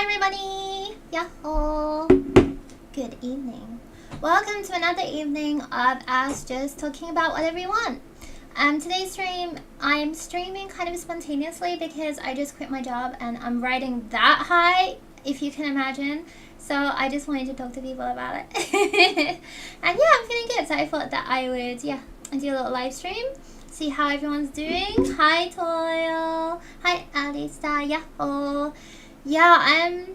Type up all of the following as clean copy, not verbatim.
Hi everybody! Yahoo! Good evening. Welcome to another evening of us just talking about whatever you want. Today's stream, I'm streaming kind of spontaneously because I just quit my job and I'm riding that high, if you can imagine. So I just wanted to talk to people about it. And yeah, I'm feeling good, so I thought that I would, do a little live stream. See how everyone's doing. Hi Toil. Hi Alisa. Yahoo. Yeah,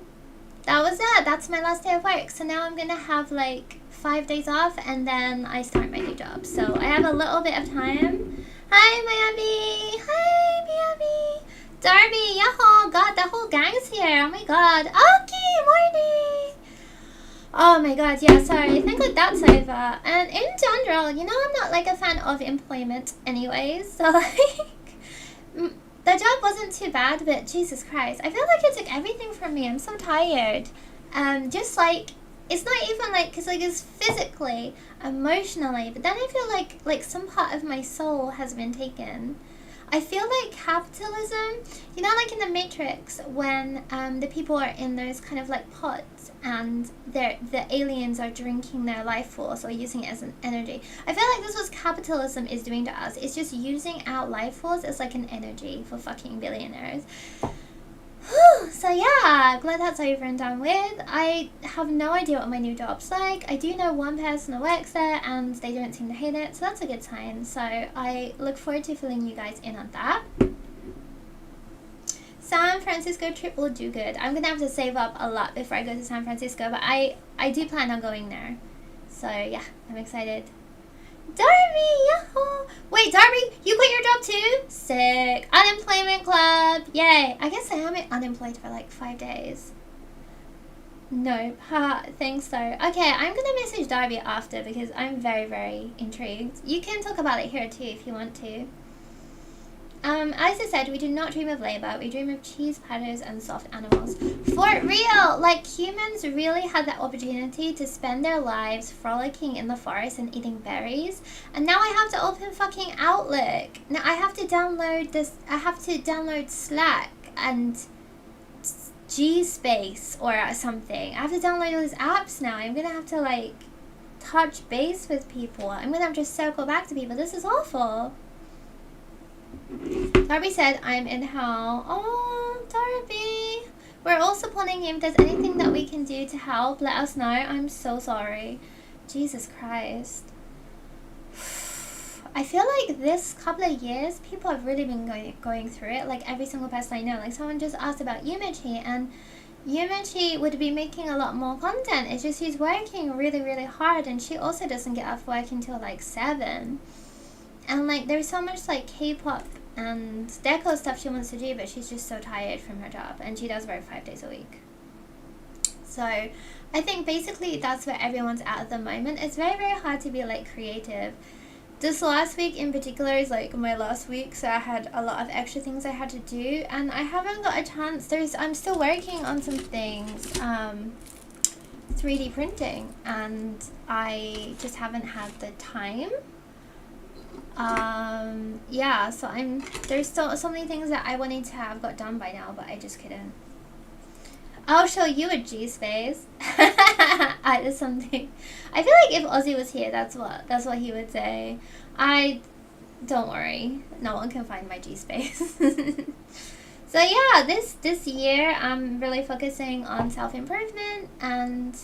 that was it. That's my last day of work. So now I'm gonna have like 5 days off and then I start my new job. So I have a little bit of time. Hi Miami. Hi Miami. Darby. Yahoo. God, the whole gang's here. Oh my god. Okay, morning. Oh my god, yeah, sorry. I think like that's over. And in general, you know, I'm not like a fan of employment anyways. So like, the job wasn't too bad, but Jesus Christ, I feel like it took everything from me. I'm so tired. Just like, it's not even like, cause like it's physically, emotionally, but then I feel like some part of my soul has been taken. I feel like capitalism, you know, like in the Matrix, when the people are in those kind of like pods and the aliens are drinking their life force or using it as an energy. I feel like this is what capitalism is doing to us. It's just using our life force as like an energy for fucking billionaires. So yeah, glad that's over and done with. I have no idea what my new job's like. I do know one person that works there and they don't seem to hate it, so that's a good sign. So I look forward to filling you guys in on that. San Francisco trip will do good. I'm gonna have to save up a lot before I go to San Francisco, but I do plan on going there. So yeah, I'm excited. Darby, yahoo! Wait, Darby, you quit your job too? Sick. Unemployment club. Yay. I guess I am unemployed for like 5 days. Nope. Ha, thanks though. Okay, I'm gonna message Darby after because I'm very, very intrigued. You can talk about it here too if you want to. As I said, we do not dream of labor. We dream of cheese platters and soft animals. For real! Like, humans really had that opportunity to spend their lives frolicking in the forest and eating berries. And now I have to open fucking Outlook. Now I have to download this. I have to download Slack and G-Space or something. I have to download all these apps now. I'm gonna have to, like, touch base with people. I'm gonna have to circle back to people. This is awful. Darby said, I'm in hell. Oh, Darby. We're all supporting him. If there's anything that we can do to help, let us know. I'm so sorry. Jesus Christ. I feel like this couple of years, people have really been going through it. Like every single person I know. Like someone just asked about Yumichi, and Yumichi would be making a lot more content. It's just she's working really, really hard, and she also doesn't get off work until like 7. And like there's so much like K-pop and deco stuff she wants to do, but she's just so tired from her job, and she does work 5 days a week. So I think basically that's where everyone's at the moment. It's very, very hard to be like creative. This last week in particular is like my last week, so I had a lot of extra things I had to do, and I haven't got a chance. I'm still working on some things, 3D printing, and I just haven't had the time. Yeah, so there's still so many things that I wanted to have got done by now, but I just couldn't. I'll show you a G-Space. There's something. I feel like if Ozzy was here, that's what he would say. Don't worry, no one can find my G-Space. So yeah, this year I'm really focusing on self-improvement and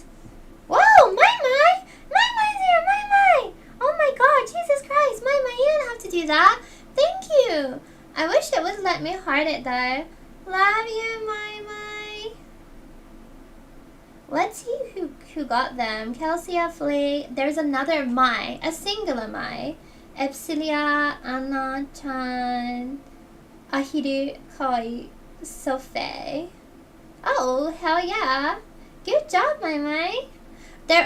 whoa, my Mai's here, my. Oh my god, Jesus Christ, my, you didn't have to do that. Thank you. I wish it would let me heart it though. Love you, my. Let's see who got them. Kelsey Flea. There's another Mai, a singular Mai. Epsilia, Anna-chan, Ahiru, Kawai, Sophie. Oh, hell yeah. Good job, my.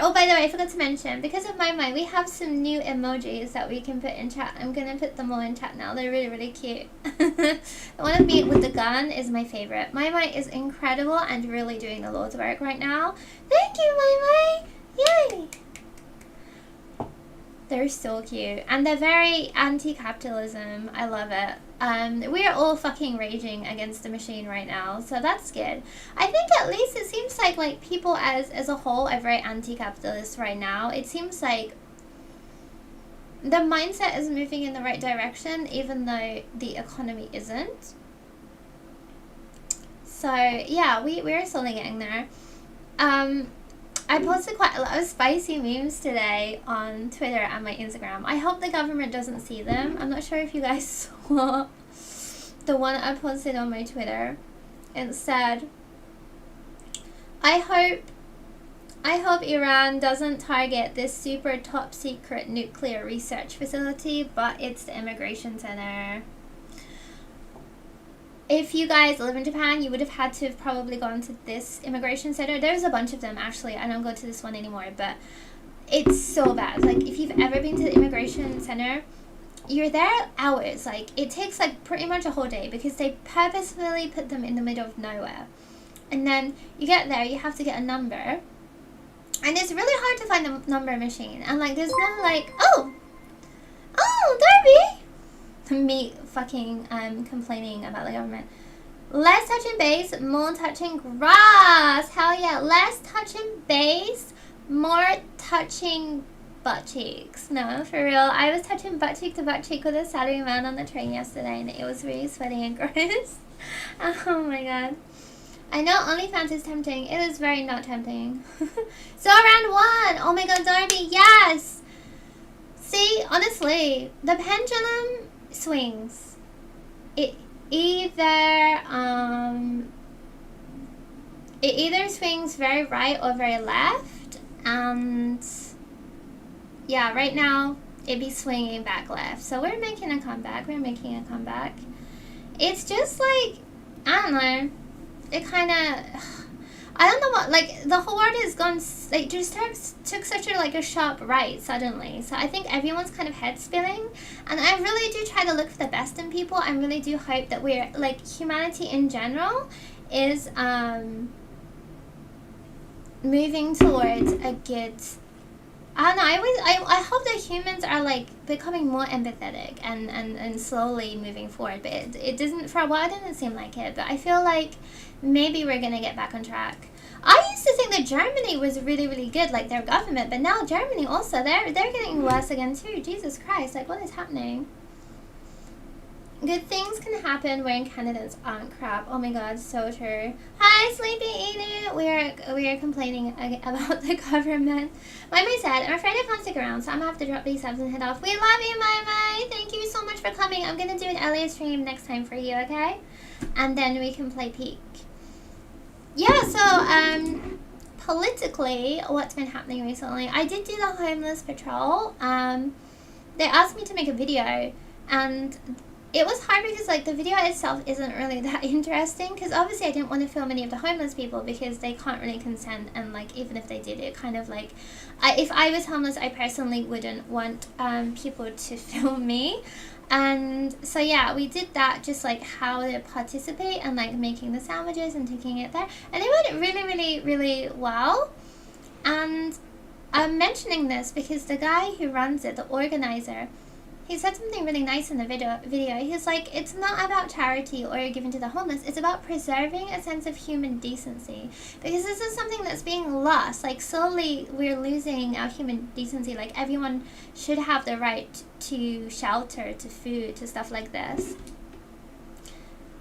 Oh, by the way, I forgot to mention, because of my, we have some new emojis that we can put in chat. I'm going to put them all in chat now. They're really, really cute. The one of me with the gun is my favorite. My is incredible and really doing the Lord's work right now. Thank you, my. Yay! They're so cute. And they're very anti-capitalism. I love it. We are all fucking raging against the machine right now, so that's good. I think at least it seems like people as a whole are very anti-capitalist right now. It seems like the mindset is moving in the right direction, even though the economy isn't. So yeah, we're slowly getting there. I posted quite a lot of spicy memes today on Twitter and my Instagram. I hope the government doesn't see them. I'm not sure if you guys saw the one I posted on my Twitter. It said, I hope Iran doesn't target this super top secret nuclear research facility, but it's the immigration center. If you guys live in Japan, you would have had to have probably gone to this immigration center. There's a bunch of them, actually. I don't go to this one anymore, but it's so bad. Like, if you've ever been to the immigration center, you're there hours. Like, it takes, like, pretty much a whole day because they purposefully put them in the middle of nowhere. And then you get there, you have to get a number. And it's really hard to find the number machine. And, like, there's no, like, oh, Darby! Me fucking complaining about the government. Less touching base, more touching grass. Hell yeah. Less touching base, more touching butt cheeks. No, for real. I was touching butt cheek to butt cheek with a Saturday man on the train yesterday, and it was really sweaty and gross. Oh my god. I know OnlyFans is tempting. It is very not tempting. So round 1. Oh my god, Darby, yes. See, honestly, the pendulum swings. It either swings very right or very left, and yeah, right now it'd be swinging back left. So we're making a comeback. It's just like, I don't know, it kind of, I don't know what, like, the whole world has gone, like, just took such a sharp right suddenly. So I think everyone's kind of head spinning. And I really do try to look for the best in people. I really do hope that we're, like, humanity in general is moving towards a good, I don't know, I hope that humans are, like, becoming more empathetic and slowly moving forward. But it doesn't, for a while it didn't seem like it. But I feel like maybe we're going to get back on track. I used to think that Germany was really, really good, like their government. But now Germany also, they're getting worse again too. Jesus Christ, like, what is happening? Good things can happen when candidates aren't crap. Oh my god, so true. Hi, Sleepy Eater. We are complaining about the government. Mai said, I'm afraid I can't stick around, so I'm gonna have to drop these subs and head off. We love you, Mai. Thank you so much for coming. I'm gonna do an earlier stream next time for you, okay? And then we can play Peak. Yeah, so politically, what's been happening recently? I did do the homeless patrol. They asked me to make a video, and it was hard because, like, the video itself isn't really that interesting, because obviously I didn't want to film any of the homeless people because they can't really consent, and, like, even if they did, it kind of, like, if I was homeless, I personally wouldn't want people to film me. And so yeah, we did that, just like how to participate and like making the sandwiches and taking it there, and it went really, really, really well. And I'm mentioning this because the guy who runs it, the organizer, he said something really nice in the video. He's like, it's not about charity or giving to the homeless. It's about preserving a sense of human decency. Because this is something that's being lost. Like, slowly we're losing our human decency. Like, everyone should have the right to shelter, to food, to stuff like this.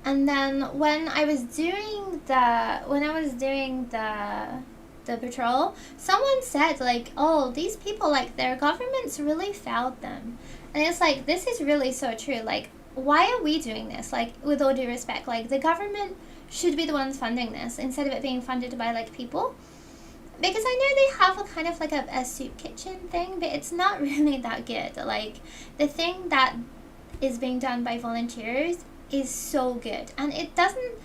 And then when I was doing the patrol, someone said, like, oh, these people, like, their governments really failed them. And it's like, this is really so true. Like, why are we doing this? Like, with all due respect, like, the government should be the ones funding this instead of it being funded by, like, people. Because I know they have a kind of like a soup kitchen thing, but it's not really that good. Like, the thing that is being done by volunteers is so good. And it doesn't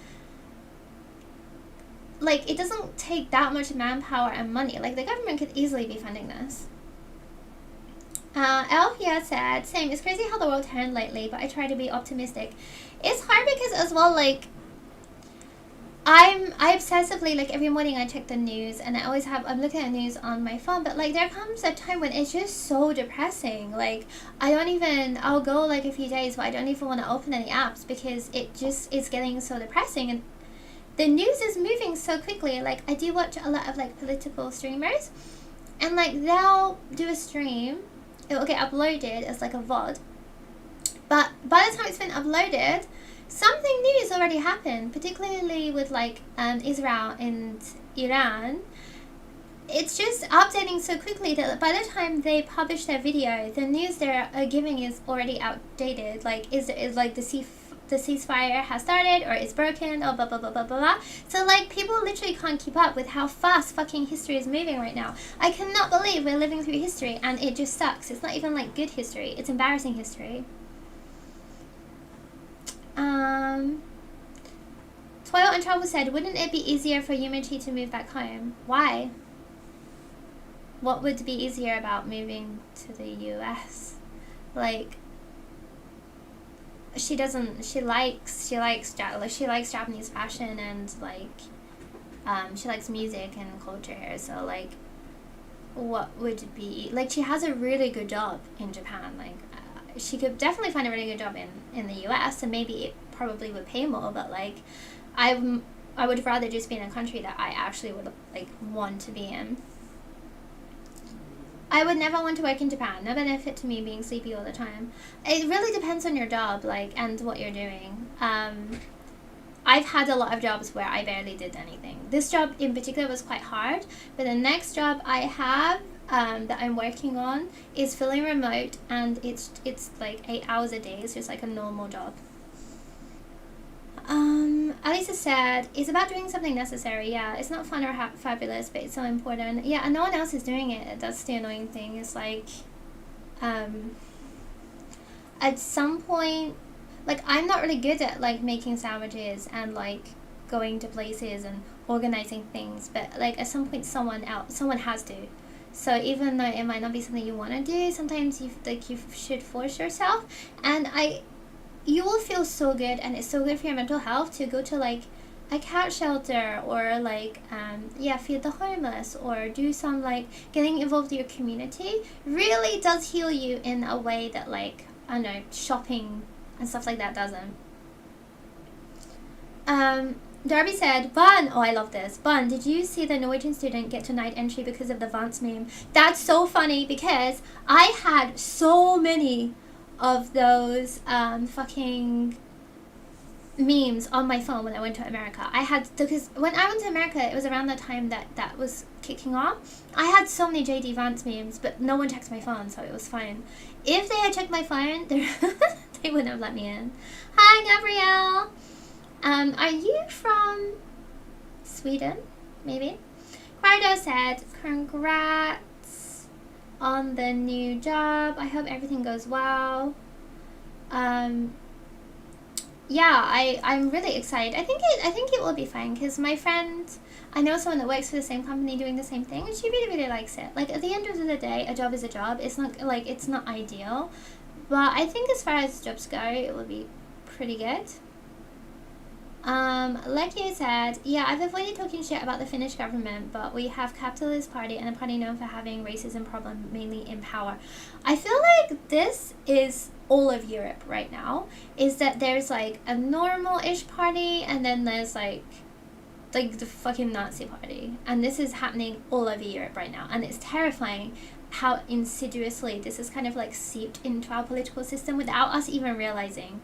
take that much manpower and money. Like, the government could easily be funding this. Elf here said, same, it's crazy how the world turned lately, but I try to be optimistic. It's hard because as well, like, I obsessively, like, every morning I check the news, and I'm looking at news on my phone, but like there comes a time when it's just so depressing. Like, I'll go like a few days but I don't even want to open any apps because it's getting so depressing, and the news is moving so quickly. Like, I do watch a lot of like political streamers, and like they'll do a stream, it will get uploaded as like a VOD, but by the time it's been uploaded, something new has already happened, particularly with like Israel and Iran. It's just updating so quickly that by the time they publish their video, the news they're giving is already outdated. Like, is like the ceasefire has started, or it's broken, or blah blah blah blah blah. So like, people literally can't keep up with how fast fucking history is moving right now. I cannot believe we're living through history and it just sucks. It's not even like good history, it's embarrassing history. Toil and Trouble said, wouldn't it be easier for Yumichi to move back home? Why? What would be easier about moving to the US? Like, she likes Japanese fashion, and like she likes music and culture here, so like, what would be like, she has a really good job in Japan. Like, she could definitely find a really good job in the US, and maybe it probably would pay more, but like, I would rather just be in a country that I actually would like want to be in. I would never want to work in Japan. No benefit to me being sleepy all the time. It really depends on your job, like, and what you're doing. I've had a lot of jobs where I barely did anything. This job in particular was quite hard, but the next job I have that I'm working on is fully remote, and it's like 8 hours a day. It's just like a normal job. Alisa said, it's about doing something necessary. Yeah, it's not fun or fabulous, but it's so important. Yeah, and no one else is doing it. That's the annoying thing. It's like, at some point, like, I'm not really good at like making sandwiches and like going to places and organizing things, but like at some point someone has to. So even though it might not be something you want to do, sometimes you should force yourself, and you will feel so good, and it's so good for your mental health to go to like a cat shelter, or like feed the homeless, or do some like getting involved in your community. Really does heal you in a way that, like, I don't know, shopping and stuff like that doesn't. Darby said, Bun, oh, I love this. Bun, did you see the Norwegian student get to night entry because of the Vance meme? That's so funny, because I had so many of those fucking memes on my phone when I went to America. Because when I went to America, it was around the time that was kicking off. I had so many JD Vance memes, but no one checked my phone, so it was fine. If they had checked my phone, they wouldn't have let me in. Hi, Gabrielle. Are you from Sweden? Maybe. Quardo said, congrats on the new job. I hope everything goes well. Yeah, I'm really excited. I think it will be fine, because my friend, I know someone that works for the same company doing the same thing, and she really, really likes it. Like, at the end of the day, a job is a job. It's not like, it's not ideal, but I think as far as jobs go, it will be pretty good. Lecky said, yeah, I've avoided talking shit about the Finnish government, but we have capitalist party, and a party known for having racism problem mainly in power. I feel like this is all of Europe right now, is that there's like a normal-ish party, and then there's like the fucking Nazi party, and this is happening all over Europe right now, and it's terrifying how insidiously this is kind of like seeped into our political system without us even realizing.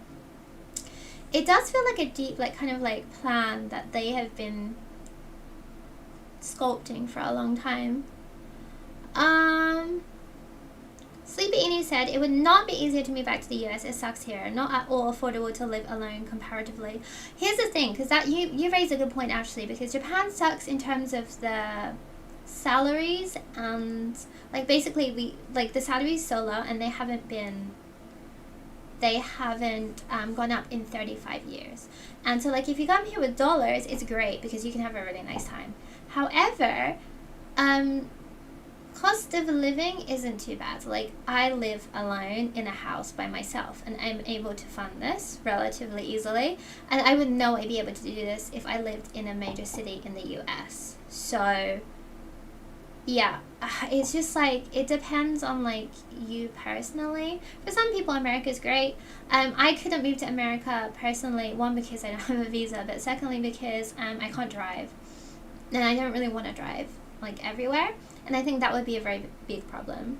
It does feel like a deep, like, kind of like plan that they have been sculpting for a long time. Sleepy Inu said, it would not be easier to move back to the US. It sucks here. Not at all affordable to live alone comparatively. Here's the thing, because that you raise a good point, actually, because Japan sucks in terms of the salaries, and like basically the salaries so low, and they haven't gone up in 35 years. And so, like, if you come here with dollars, it's great because you can have a really nice time. However, cost of living isn't too bad. Like, I live alone in a house by myself, and I'm able to fund this relatively easily. And I would know I'd be able to do this if I lived in a major city in the US. So, yeah, it's just like, it depends on like you personally. For some people, America is great. I couldn't move to America personally, one, because I don't have a visa, but secondly because I can't drive, and I don't really want to drive like everywhere, and I think that would be a very big problem.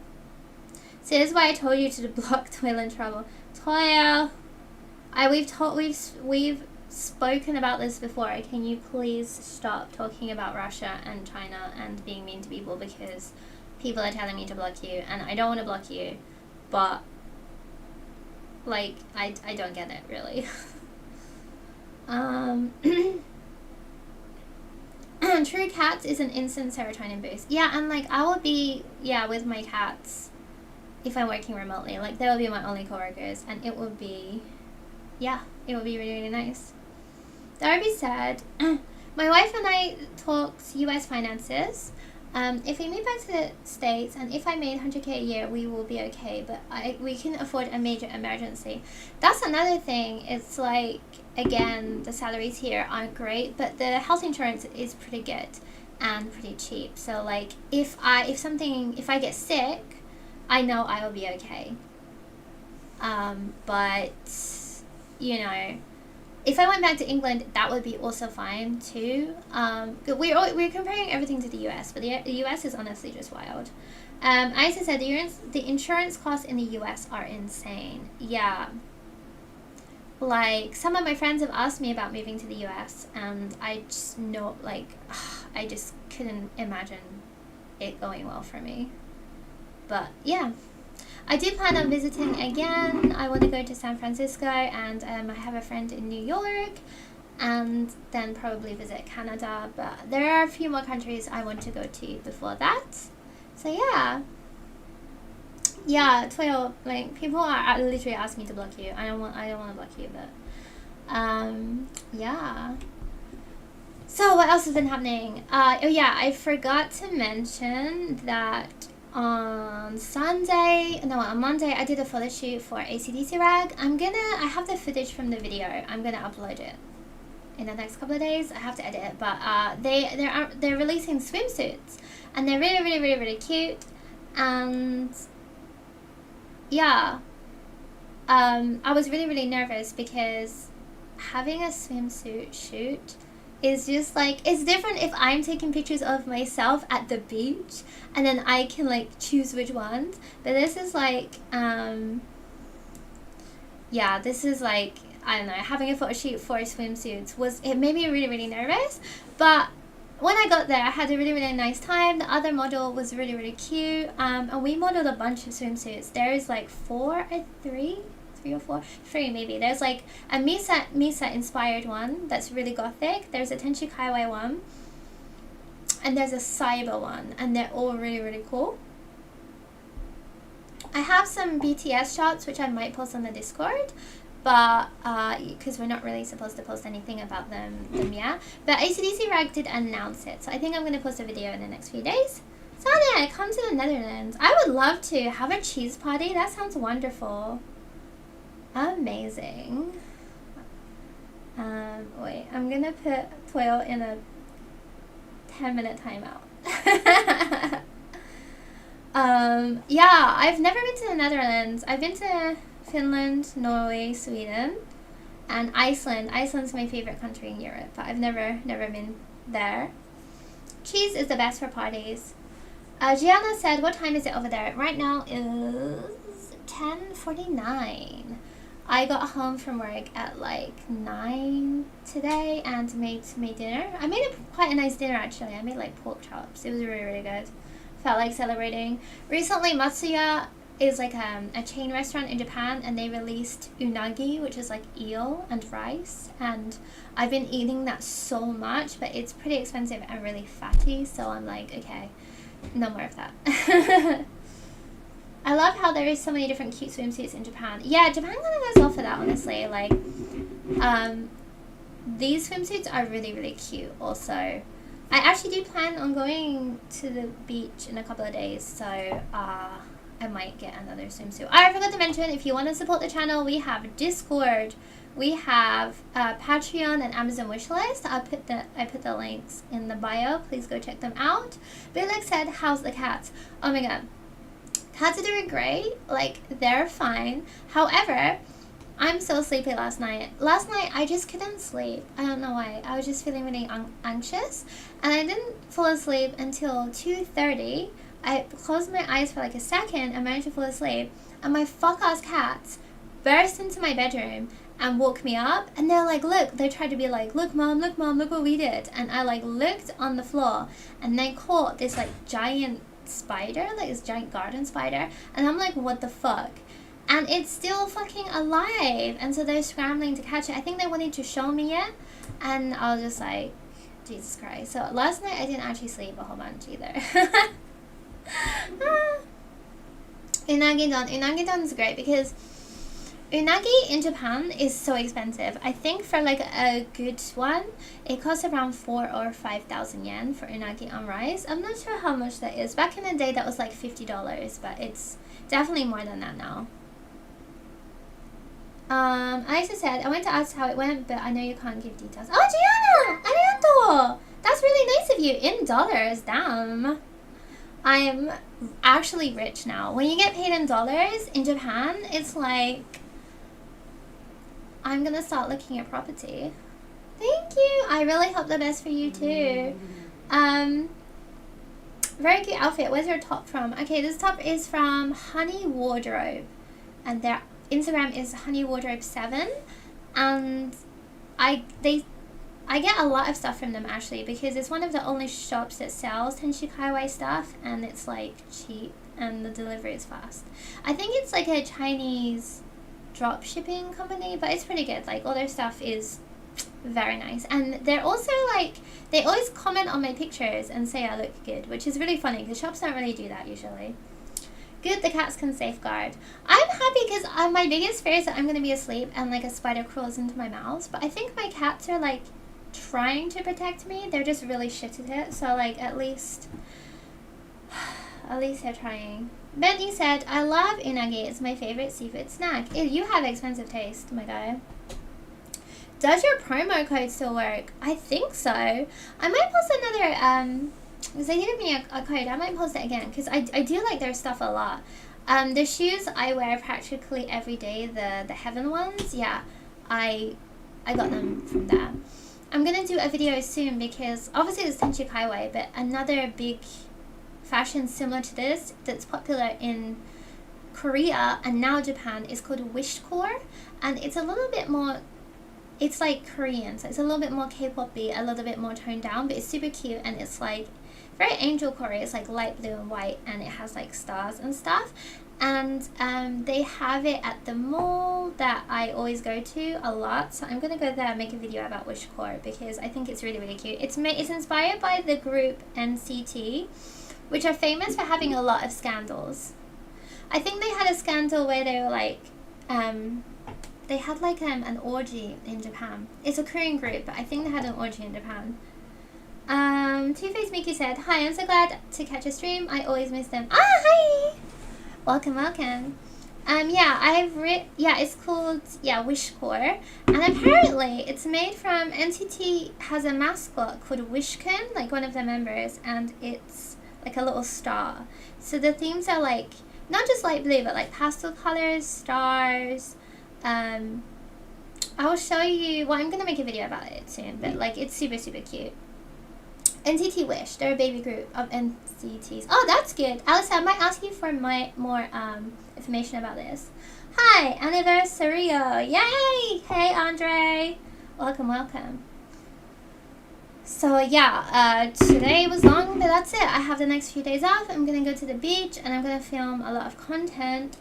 So this is why I told you to block Toil and Trouble. Toil, we've spoken about this before. Can you please stop talking about Russia and China and being mean to people, because people are telling me to block you, and I don't want to block you, but like I don't get it really. True Cats is an instant serotonin boost. Yeah, and like I will be with my cats if I'm working remotely. Like, they will be my only coworkers, and it will be really, really nice. Darby said, my wife and I talked US finances. If we move back to the States and if I made 100K a year, we will be okay, but we can afford a major emergency. That's another thing. It's like, again, the salaries here aren't great, but the health insurance is pretty good and pretty cheap. So like, if I get sick, I know I will be okay. But you know, if I went back to England, that would be also fine too. We're comparing everything to the US, but the US is honestly just wild. Isa said the insurance costs in the US are insane. Yeah. Like, some of my friends have asked me about moving to the US, and I just know, like, I just couldn't imagine it going well for me. But yeah. I do plan on visiting again. I want to go to San Francisco, and I have a friend in New York, and then probably visit Canada. But there are a few more countries I want to go to before that. So yeah, Toil, like, people are literally asking me to block you. I don't want to block you, but yeah. So what else has been happening? Oh yeah, I forgot to mention that on Monday, I did a photo shoot for AC/DC Rag. I have the footage from the video. I'm gonna upload it in the next couple of days. I have to edit it, but they're releasing swimsuits, and they're really, really, really, really cute. And yeah, I was really, really nervous because having a swimsuit shoot is just like, it's different if I'm taking pictures of myself at the beach and then I can like choose which ones, but this is like this is like, I don't know, having a photo shoot for swimsuits it made me really, really nervous. But when I got there, I had a really, really nice time. The other model was really, really cute, and we modeled a bunch of swimsuits. There is like three maybe. There's like a Misa inspired one that's really gothic. There's a Tenchi Kaiwai one, and there's a Saiba one, and they're all really, really cool. I have some BTS shots which I might post on the Discord, but because we're not really supposed to post anything about them yet. But AC/DC Rag did announce it, so I think I'm going to post a video in the next few days. So yeah, come to the Netherlands. I would love to have a cheese party. That sounds wonderful. Amazing. Wait, I'm gonna put Toil in a 10-minute timeout. Yeah, I've never been to the Netherlands. I've been to Finland, Norway, Sweden, and Iceland. Iceland's my favorite country in Europe, but I've never been there. Cheese is the best for parties. Gianna said, what time is it over there? Right now is 10:49. I got home from work at like 9 today and made dinner. I made quite a nice dinner actually. I made like pork chops. It was really, really good. Felt like celebrating. Recently, Matsuya is like a chain restaurant in Japan, and they released unagi, which is like eel and rice. And I've been eating that so much, but it's pretty expensive and really fatty. So I'm like, okay, no more of that. I love how there is so many different cute swimsuits in Japan. Yeah, Japan kind of goes well for that, honestly. Like, these swimsuits are really, really cute also. I actually do plan on going to the beach in a couple of days, so I might get another swimsuit. I forgot to mention, if you want to support the channel, we have Discord, we have Patreon and Amazon wishlist. I put the links in the bio. Please go check them out. Billy said, "How's the cats?" Oh my god, cats are doing great. Like, they're fine. However, I'm so sleepy last night. Last night, I just couldn't sleep. I don't know why. I was just feeling really anxious. And I didn't fall asleep until 2:30. I closed my eyes for like a second and managed to fall asleep. And my fuck-ass cats burst into my bedroom and woke me up. And they're like, look. They tried to be like, look, mom, look what we did. And I like looked on the floor. And they caught this like giant spider. Like this giant garden spider. And I'm like, what the fuck? And it's still fucking alive. And so they're scrambling to catch it. I think they wanted to show me it. And I was just like, Jesus Christ. So last night I didn't actually sleep a whole bunch either. Unagi-don is great because unagi in Japan is so expensive. I think for like a good one, it costs around 4,000 or 5,000 yen for unagi on rice. I'm not sure how much that is. Back in the day that was like $50, but it's definitely more than that now. Aisha said, I went to ask how it went, but I know you can't give details. Oh, Gianna! Arigato! That's really nice of you. In dollars, damn. I'm actually rich now. When you get paid in dollars in Japan, it's like, I'm gonna start looking at property. Thank you. I really hope the best for you too. Very cute outfit. Where's your top from? Okay, this top is from Honey Wardrobe, and their Instagram is Honey Wardrobe 7, and I get a lot of stuff from them actually, because it's one of the only shops that sells Tenchi Kaiwai stuff, and it's like cheap and the delivery is fast. I think it's like a Chinese drop shipping company, but it's pretty good. Like, all their stuff is very nice, and they're also like, they always comment on my pictures and say I look good, which is really funny because shops don't really do that usually. Good, the cats can safeguard. I'm happy because my biggest fear is that I'm going to be asleep and like a spider crawls into my mouth. But I think my cats are like trying to protect me. They're just really shit at it. So like at least they're trying. Benny said, I love unagi. It's my favorite seafood snack. You have expensive taste, my guy. Does your promo code still work? I think so. I might post another because they gave me a code. I might post it again because I do like their stuff a lot. The shoes I wear practically every day, the Heaven ones, yeah, I got them from there. I'm gonna do a video soon because obviously it's Tenchi Kaiwai, but another big fashion similar to this that's popular in Korea and now Japan is called Wishcore, and it's a little bit more, it's like Korean, so it's a little bit more K-pop-y, a little bit more toned down, but it's super cute, and it's like very angel Korea. It's like light blue and white, and it has like stars and stuff. And they have it at the mall that I always go to a lot. So I'm gonna go there and make a video about Wishcore because I think it's really, really cute. It's inspired by the group NCT, which are famous for having a lot of scandals. I think they had a scandal where they were like, they had like an orgy in Japan. It's a Korean group, but I think they had an orgy in Japan. Two-Face Mickey said, hi, I'm so glad to catch a stream. I always miss them. Ah, hi! Welcome. Yeah, it's called, Wishcore. And apparently it's made from, NCT has a mascot called Wishkun, like one of the members, and it's like a little star. So the themes are like, not just light blue, but like pastel colors, stars. I will show you, well, I'm going to make a video about it soon, but like it's super, super cute. NCT Wish, they're a baby group of NCTs. Oh, that's good. Alice, I might ask you for more information about this. Hi, Anniversario. Yay! Hey, Andre. Welcome. So yeah, today was long, but that's it. I have the next few days off. I'm gonna go to the beach and I'm gonna film a lot of content.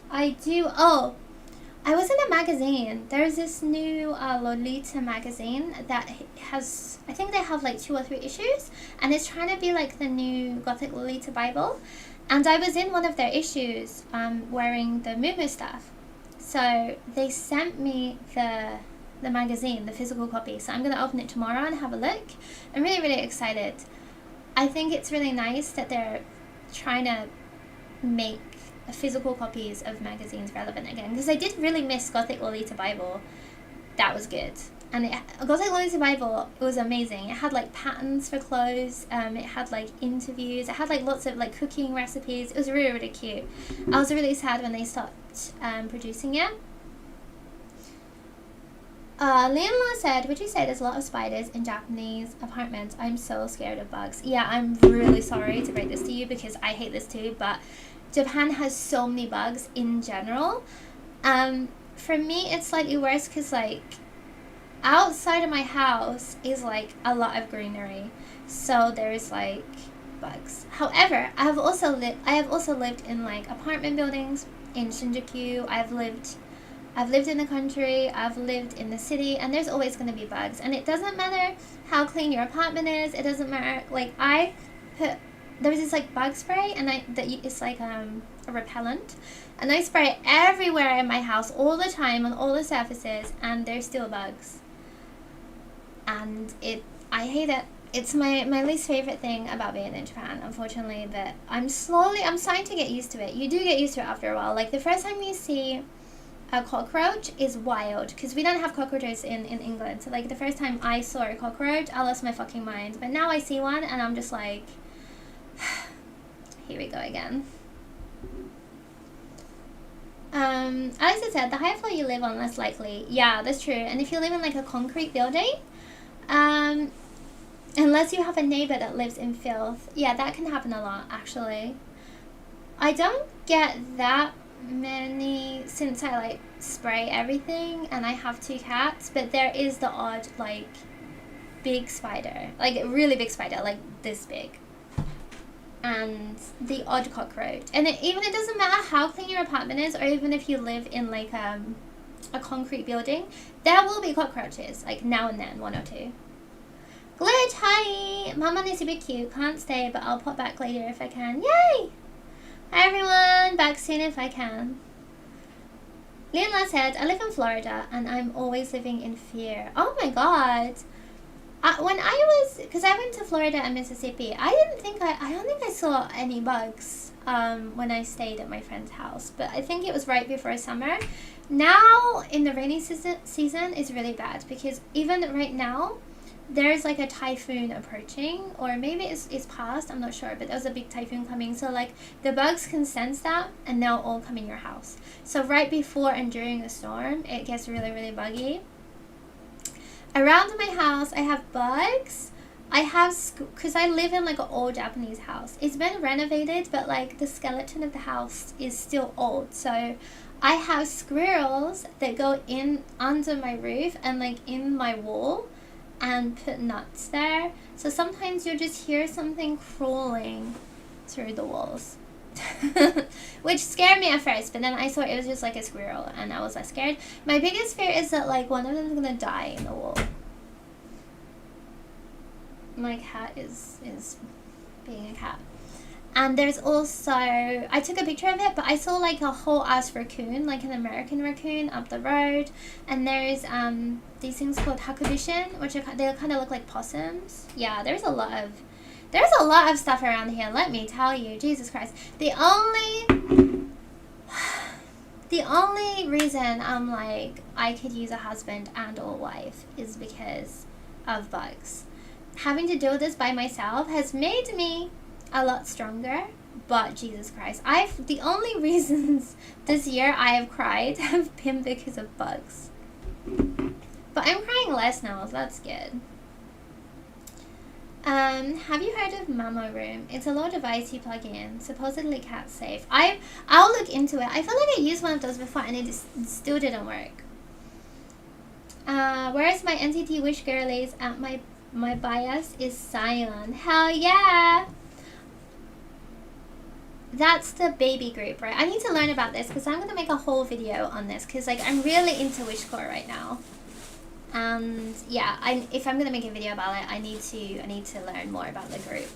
I was in a magazine. There's this new Lolita magazine that has, I think they have like 2 or 3 issues, and it's trying to be like the new Gothic Lolita Bible. And I was in one of their issues wearing the Moo stuff. So they sent me the magazine, the physical copy. So I'm going to open it tomorrow and have a look. I'm really, really excited. I think it's really nice that they're trying to make physical copies of magazines relevant again, because I did really miss Gothic Lolita Bible. That was good. And Gothic Lolita Bible, it was amazing. It had like patterns for clothes, it had like interviews, it had like lots of like cooking recipes. It was really, really cute. I was really sad when they stopped producing it. Leonla said, would you say there's a lot of spiders in Japanese apartments? I'm so scared of bugs. Yeah, I'm really sorry to break this to you, because I hate this too, but Japan has so many bugs in general. For me, it's slightly worse because like outside of my house is like a lot of greenery, so there's like bugs. However, I have also lived in like apartment buildings in Shinjuku. I've lived in the country, I've lived in the city, and there's always going to be bugs. And it doesn't matter how clean your apartment is. It doesn't matter. Like there's this like bug spray, and it's like a repellent, and I spray it everywhere in my house all the time on all the surfaces, and there's still bugs. And I hate it. It's my least favorite thing about being in Japan, unfortunately. But I'm starting to get used to it. You do get used to it after a while. Like the first time you see a cockroach is wild, because we don't have cockroaches in England. So like the first time I saw a cockroach, I lost my fucking mind. But now I see one and I'm just like, here we go again. Alexa said, the higher floor you live on, less likely. Yeah, that's true. And if you live in like a concrete building, unless you have a neighbor that lives in filth, yeah, that can happen a lot actually. I don't get that many since I like spray everything, and I have 2 cats, but there is the odd like big spider, like a really big spider, like this big, and the odd cockroach. And it doesn't matter how clean your apartment is, or even if you live in like a concrete building, there will be cockroaches, like now and then, 1 or 2. Glitch, hi! Mama is a bit cute, can't stay, but I'll pop back later if I can. Yay! Hi everyone, back soon if I can. Leonla said, I live in Florida and I'm always living in fear. Oh my god. Because I went to Florida and Mississippi, I don't think I saw any bugs when I stayed at my friend's house. But I think it was right before summer. Now, in the rainy season, it's really bad, because even right now, there's like a typhoon approaching, or maybe it's past, I'm not sure, but there's a big typhoon coming. So like the bugs can sense that and they'll all come in your house. So right before and during a storm, it gets really, really buggy. Around my house, I have bugs. I have, because I live in like an old Japanese house. It's been renovated, but like the skeleton of the house is still old. So I have squirrels that go in under my roof and like in my wall and put nuts there. So sometimes you'll just hear something crawling through the walls. Which scared me at first, but then I saw it was just like a squirrel and I was less scared. My biggest fear is that like one of them is gonna die in the wall. My cat is being a cat. And there's also, I took a picture of it, but I saw like a whole ass raccoon, like an American raccoon up the road. And there's these things called hakubishin, which they kind of look like possums. Yeah, there's a lot of stuff around here, let me tell you. Jesus Christ. The only reason I'm like, I could use a husband and or wife is because of bugs. Having to deal with this by myself has made me a lot stronger, but Jesus Christ, the only reasons this year I have cried have been because of bugs. But I'm crying less now, so that's good. Have you heard of Mama Room? It's a little device you plug in, supposedly cat safe. I'll look into it. I feel like I used one of those before and it still didn't work. Whereas my NCT Wish girlies at my bias is Scion. Hell yeah! That's the baby group, right? I need to learn about this because I'm going to make a whole video on this because like I'm really into Wishcore right now. And yeah, if I'm going to make a video about it, I need to learn more about the group.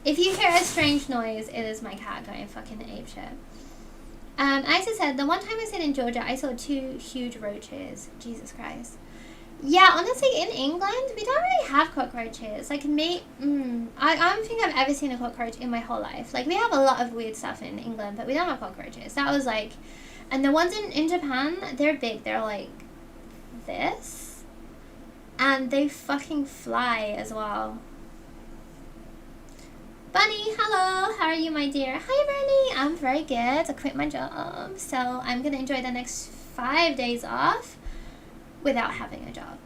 If you hear a strange noise, it is my cat going fucking apeshit. Isa said, the one time I stayed in Georgia, I saw 2 huge roaches. Jesus Christ. Yeah, honestly, in England, we don't really have cockroaches. Like I don't think I've ever seen a cockroach in my whole life. Like we have a lot of weird stuff in England, but we don't have cockroaches. That was like, and the ones in Japan, they're big. They're like this, and they fucking fly as well. Bunny, hello. How are you, my dear? Hi, Bernie. I'm very good. I quit my job, so I'm gonna enjoy the next 5 days off without having a job.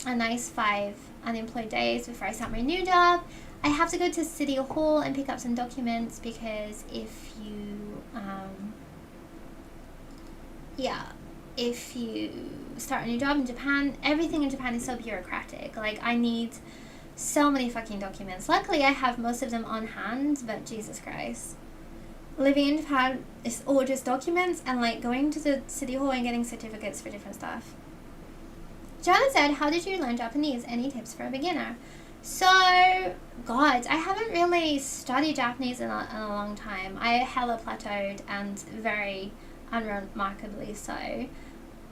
A nice 5 unemployed days before I start my new job. I have to go to City Hall and pick up some documents because if you start a new job in Japan, everything in Japan is so bureaucratic. Like I need so many fucking documents. Luckily I have most of them on hand, but Jesus Christ. Living in Japan is all just documents and like going to the City Hall and getting certificates for different stuff. Joanna said, how did you learn Japanese? Any tips for a beginner? So, God, I haven't really studied Japanese in a long time. I hella plateaued and very unremarkably so.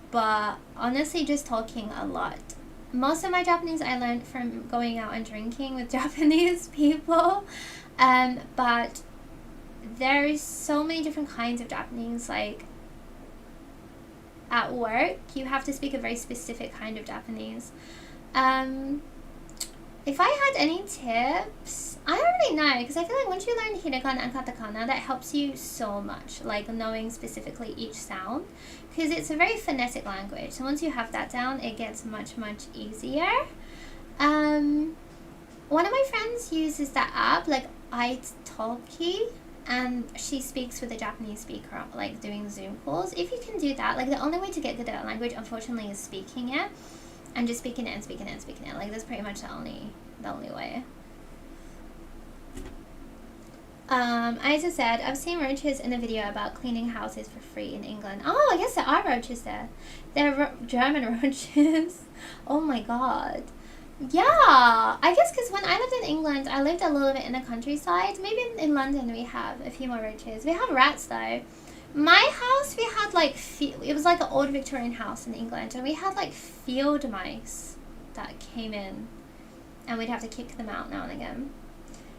But honestly, just talking a lot. Most of my Japanese I learned from going out and drinking with Japanese people. But there's so many different kinds of Japanese, like at work you have to speak a very specific kind of Japanese. If I had any tips, I don't really know, because I feel like once you learn hiragana and katakana, that helps you so much, like knowing specifically each sound, because it's a very phonetic language. So once you have that down, it gets much easier. One of my friends uses that app, like italki, and she speaks with a Japanese speaker, like doing Zoom calls. If you can do that, like the only way to get good at a language, unfortunately, is speaking it, and just speaking it and speaking it and speaking it. Like that's pretty much the only way. I just said, I've seen roaches in a video about cleaning houses for free in England. Oh, I guess there are roaches there. They're German roaches. Oh my god. Yeah, I guess because when I lived in England, I lived a little bit in the countryside. Maybe in London we have a few more roaches. We have rats though. My house, we had like, it was like an old Victorian house in England, and we had like field mice that came in, and we'd have to kick them out now and again.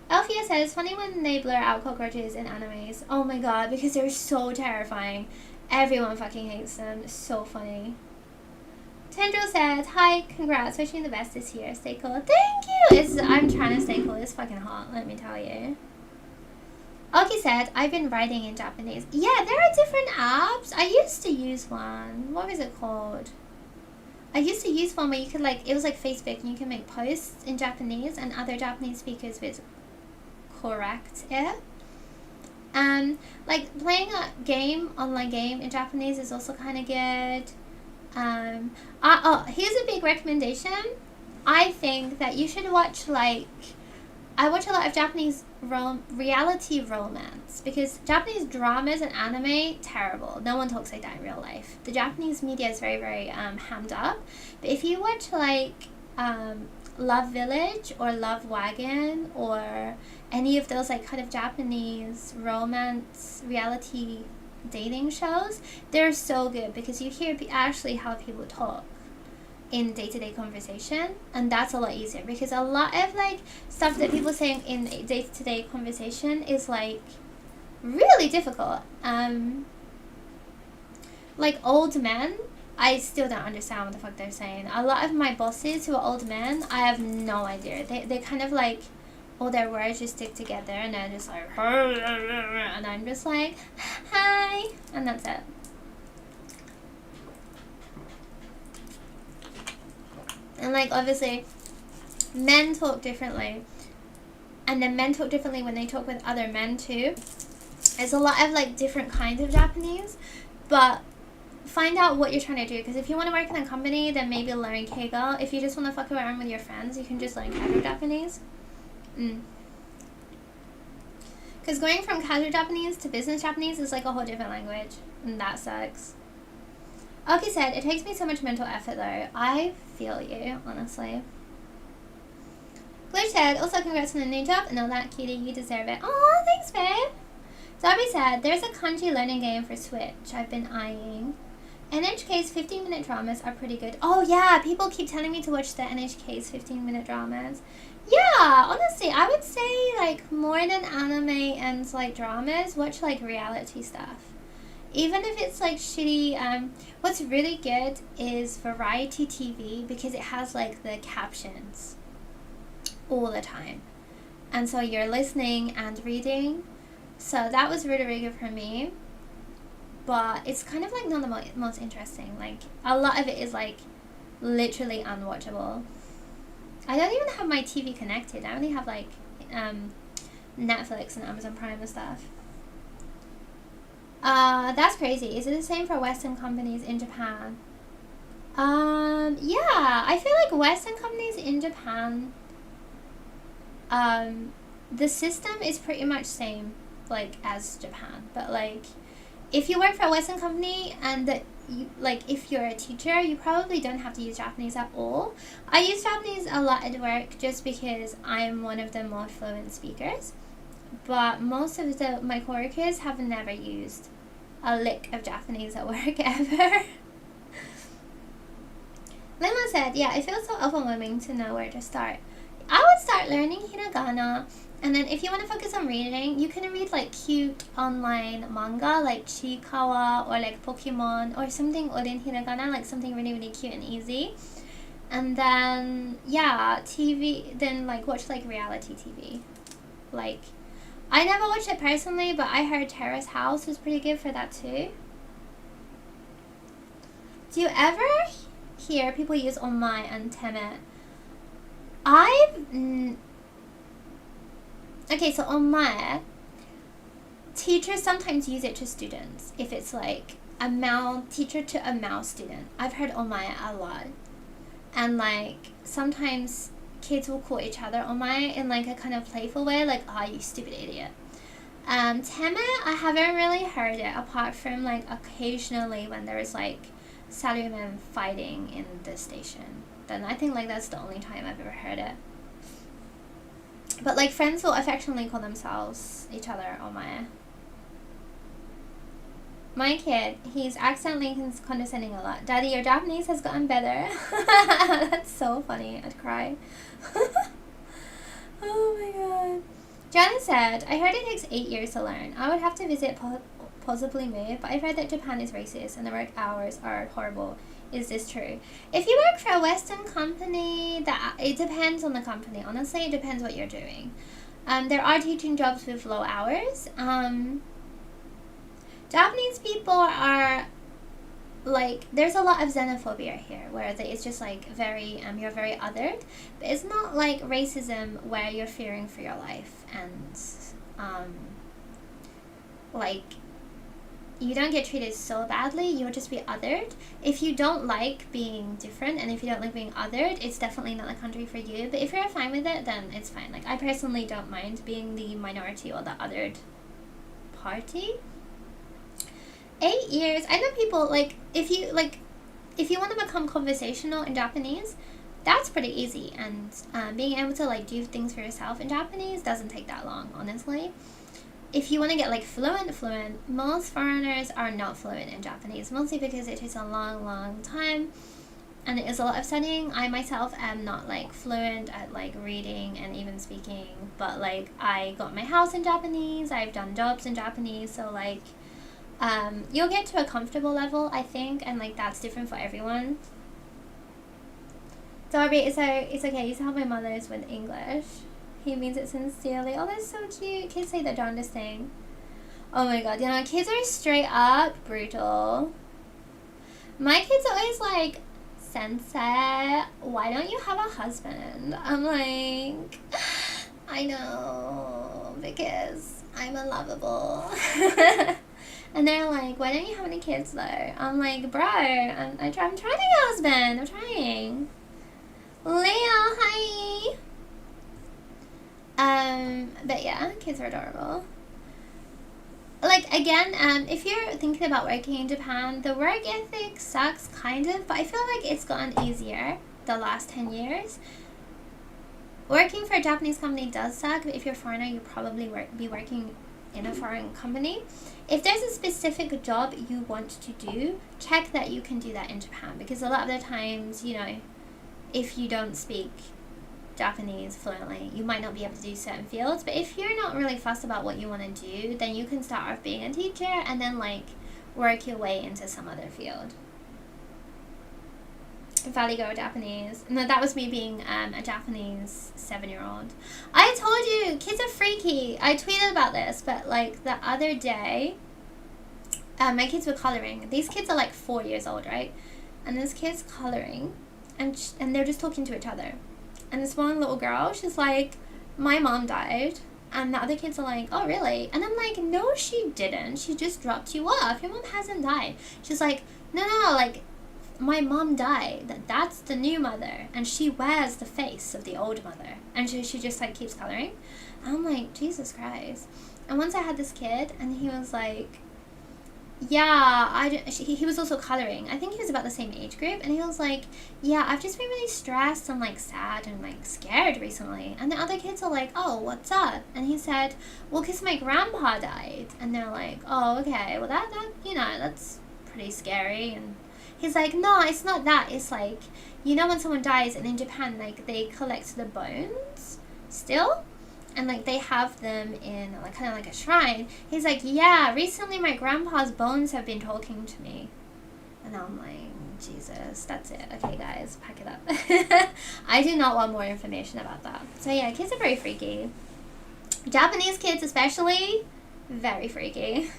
Alfia says, funny when they blur out cockroaches in animes. Oh my god, because they're so terrifying. Everyone fucking hates them. It's so funny. Tendril said, hi, congrats, wishing you the best this year. Stay cool. Thank you! I'm trying to stay cool. It's fucking hot, let me tell you. Oki said, I've been writing in Japanese. Yeah, there are different apps. I used to use one. What was it called? I used to use one where you could like, it was like Facebook, and you can make posts in Japanese and other Japanese speakers would correct it. Like playing a game, online game in Japanese is also kind of good. Here's a big recommendation. I think that you should watch, like, I watch a lot of Japanese reality romance, because Japanese dramas and anime, terrible. No one talks like that in real life. The Japanese media is very, very hammed up. But if you watch like Love Village or Love Wagon or any of those like kind of Japanese romance reality dating shows, they're so good because you hear actually how people talk in day-to-day conversation, and that's a lot easier, because a lot of like stuff that people say in day-to-day conversation is like really difficult. Like old men, I still don't understand what the fuck they're saying. A lot of my bosses who are old men, I have no idea. They kind of like, all their words just stick together, and they're just like, and I'm just like, hi, and that's it. And like obviously men talk differently, and then men talk differently when they talk with other men too. There's a lot of like different kinds of Japanese, but find out what you're trying to do, because if you want to work in a company, then maybe learn Keigo. If you just want to fuck around with your friends, you can just learn casual Japanese. Because going from casual Japanese to business Japanese is like a whole different language, and that sucks. Oki said, it takes me so much mental effort though. I feel you, honestly. Glitch said, also congrats on the new job, and all that, cutie, you deserve it. Aw, thanks, babe. Darby said, there's a kanji learning game for Switch I've been eyeing. NHK's 15-minute dramas are pretty good. Oh yeah, people keep telling me to watch the NHK's 15-minute dramas. Yeah, honestly, I would say like more than anime and like dramas, watch like reality stuff. Even if it's like shitty, what's really good is variety TV because it has like the captions all the time. And so you're listening and reading. So that was really, really good for me. But it's kind of like not the most interesting. Like a lot of it is like literally unwatchable. I don't even have my TV connected. I only have like Netflix and Amazon Prime and stuff. That's crazy. Is it the same for Western companies in Japan? Yeah, I feel like Western companies in Japan, the system is pretty much same like as Japan, but like if you work for a Western company and if you're a teacher, you probably don't have to use Japanese at all. I use Japanese a lot at work just because I'm one of the more fluent speakers. But most of my coworkers have never used a lick of Japanese at work ever. Lema said, yeah, it feels so overwhelming to know where to start. I would start learning hiragana. And then if you want to focus on reading, you can read like cute online manga like Chikawa or like Pokemon or something in hiragana, like something really, really cute and easy. And then, yeah, TV, then like watch like reality TV. Like, I never watched it personally, but I heard Terrace House was pretty good for that too. Do you ever hear people use omae and teme? Okay, so omae, teachers sometimes use it to students. If it's like a male teacher to a male student. I've heard omae a lot. And like sometimes kids will call each other omae in like a kind of playful way, like, oh, you stupid idiot. Teme, I haven't really heard it apart from like occasionally when there's like salarymen fighting in the station. Then I think like that's the only time I've ever heard it. But like friends will affectionately call themselves each other omae. My kid, he's accidentally condescending a lot. Daddy, your Japanese has gotten better. That's so funny. I'd cry. Oh my god. Jana said, I heard it takes 8 years to learn. I would have to visit, possibly move, but I've heard that Japan is racist and the work hours are horrible. Is this true? If you work for a Western company, it depends on the company. Honestly, it depends what you're doing. There are teaching jobs with low hours. Japanese people are like, there's a lot of xenophobia here where it's just like very you're very othered, but it's not like racism where you're fearing for your life and like you don't get treated so badly. You'll just be othered. If you don't like being different and if you don't like being othered, it's definitely not the country for you. But if you're fine with it, then it's fine. Like, I personally don't mind being the minority or the othered party. 8 years. I know people, like, if you want to become conversational in Japanese, that's pretty easy. And being able to, like, do things for yourself in Japanese doesn't take that long, honestly. If you want to get like fluent, most foreigners are not fluent in Japanese, mostly because it takes a long time and it is a lot of studying. I myself am not like fluent at like reading and even speaking, but like I got my house in Japanese, I've done jobs in Japanese, so like you'll get to a comfortable level, I think, and like that's different for everyone. Darby, it's okay, you tell my mother's with English. He means it sincerely. Oh, that's so cute. Kids say the darndest thing. Oh my god, you know, kids are straight up brutal. My kid's always like, Sensei, why don't you have a husband? I'm like, I know, because I'm unlovable. And they're like, why don't you have any kids though? I'm like, bro, I'm trying to get a husband. I'm trying. Leo, hi. But yeah, kids are adorable. Like, again, if you're thinking about working in Japan, the work ethic sucks, kind of, but I feel like it's gotten easier the last 10 years. Working for a Japanese company does suck, but if you're a foreigner, you'll probably be working in a foreign company, if there's a specific job you want to do, check that you can do that in Japan, because a lot of the times, you know, if you don't speak Japanese fluently, you might not be able to do certain fields. But if you're not really fussed about what you want to do, then you can start off being a teacher and then like work your way into some other field. Valley Girl Japanese. No, that was me being a Japanese 7-year-old. I told you, kids are freaky. I tweeted about this, but like the other day, my kids were coloring. These kids are like 4 years old, right? And this kid's coloring, and they're just talking to each other. And this one little girl, she's like, my mom died. And the other kids are like, oh, really? And I'm like, no, she didn't. She just dropped you off. Your mom hasn't died. She's like, no, like, my mom died. That's the new mother. And she wears the face of the old mother. And she just, like, keeps coloring. And I'm like, Jesus Christ. And once I had this kid, and he was like, yeah, he was also coloring. I think he was about the same age group, and he was like, yeah, I've just been really stressed and like sad and like scared recently. And the other kids are like, oh, what's up? And he said, well, because my grandpa died. And they're like, oh, okay, well that you know, that's pretty scary. And he's like, no, it's not that. It's like, you know, when someone dies, and in Japan, like, they collect the bones still, and like they have them in like kind of like a shrine. He's like, yeah, recently my grandpa's bones have been talking to me. And I'm like, Jesus, that's it. Okay, guys, pack it up. I do not want more information about that. So yeah, kids are very freaky. Japanese kids especially, very freaky.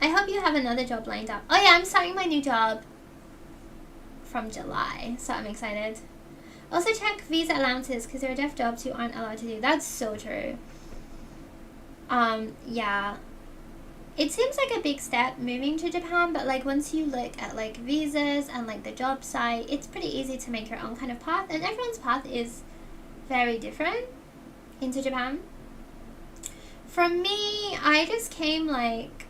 I hope you have another job lined up. Oh yeah, I'm starting my new job from July, so I'm excited. Also check visa allowances, because there are deaf jobs you aren't allowed to do. That's so true. Yeah. It seems like a big step moving to Japan, but like once you look at like visas and like the job site, it's pretty easy to make your own kind of path, and everyone's path is very different into Japan. For me, I just came like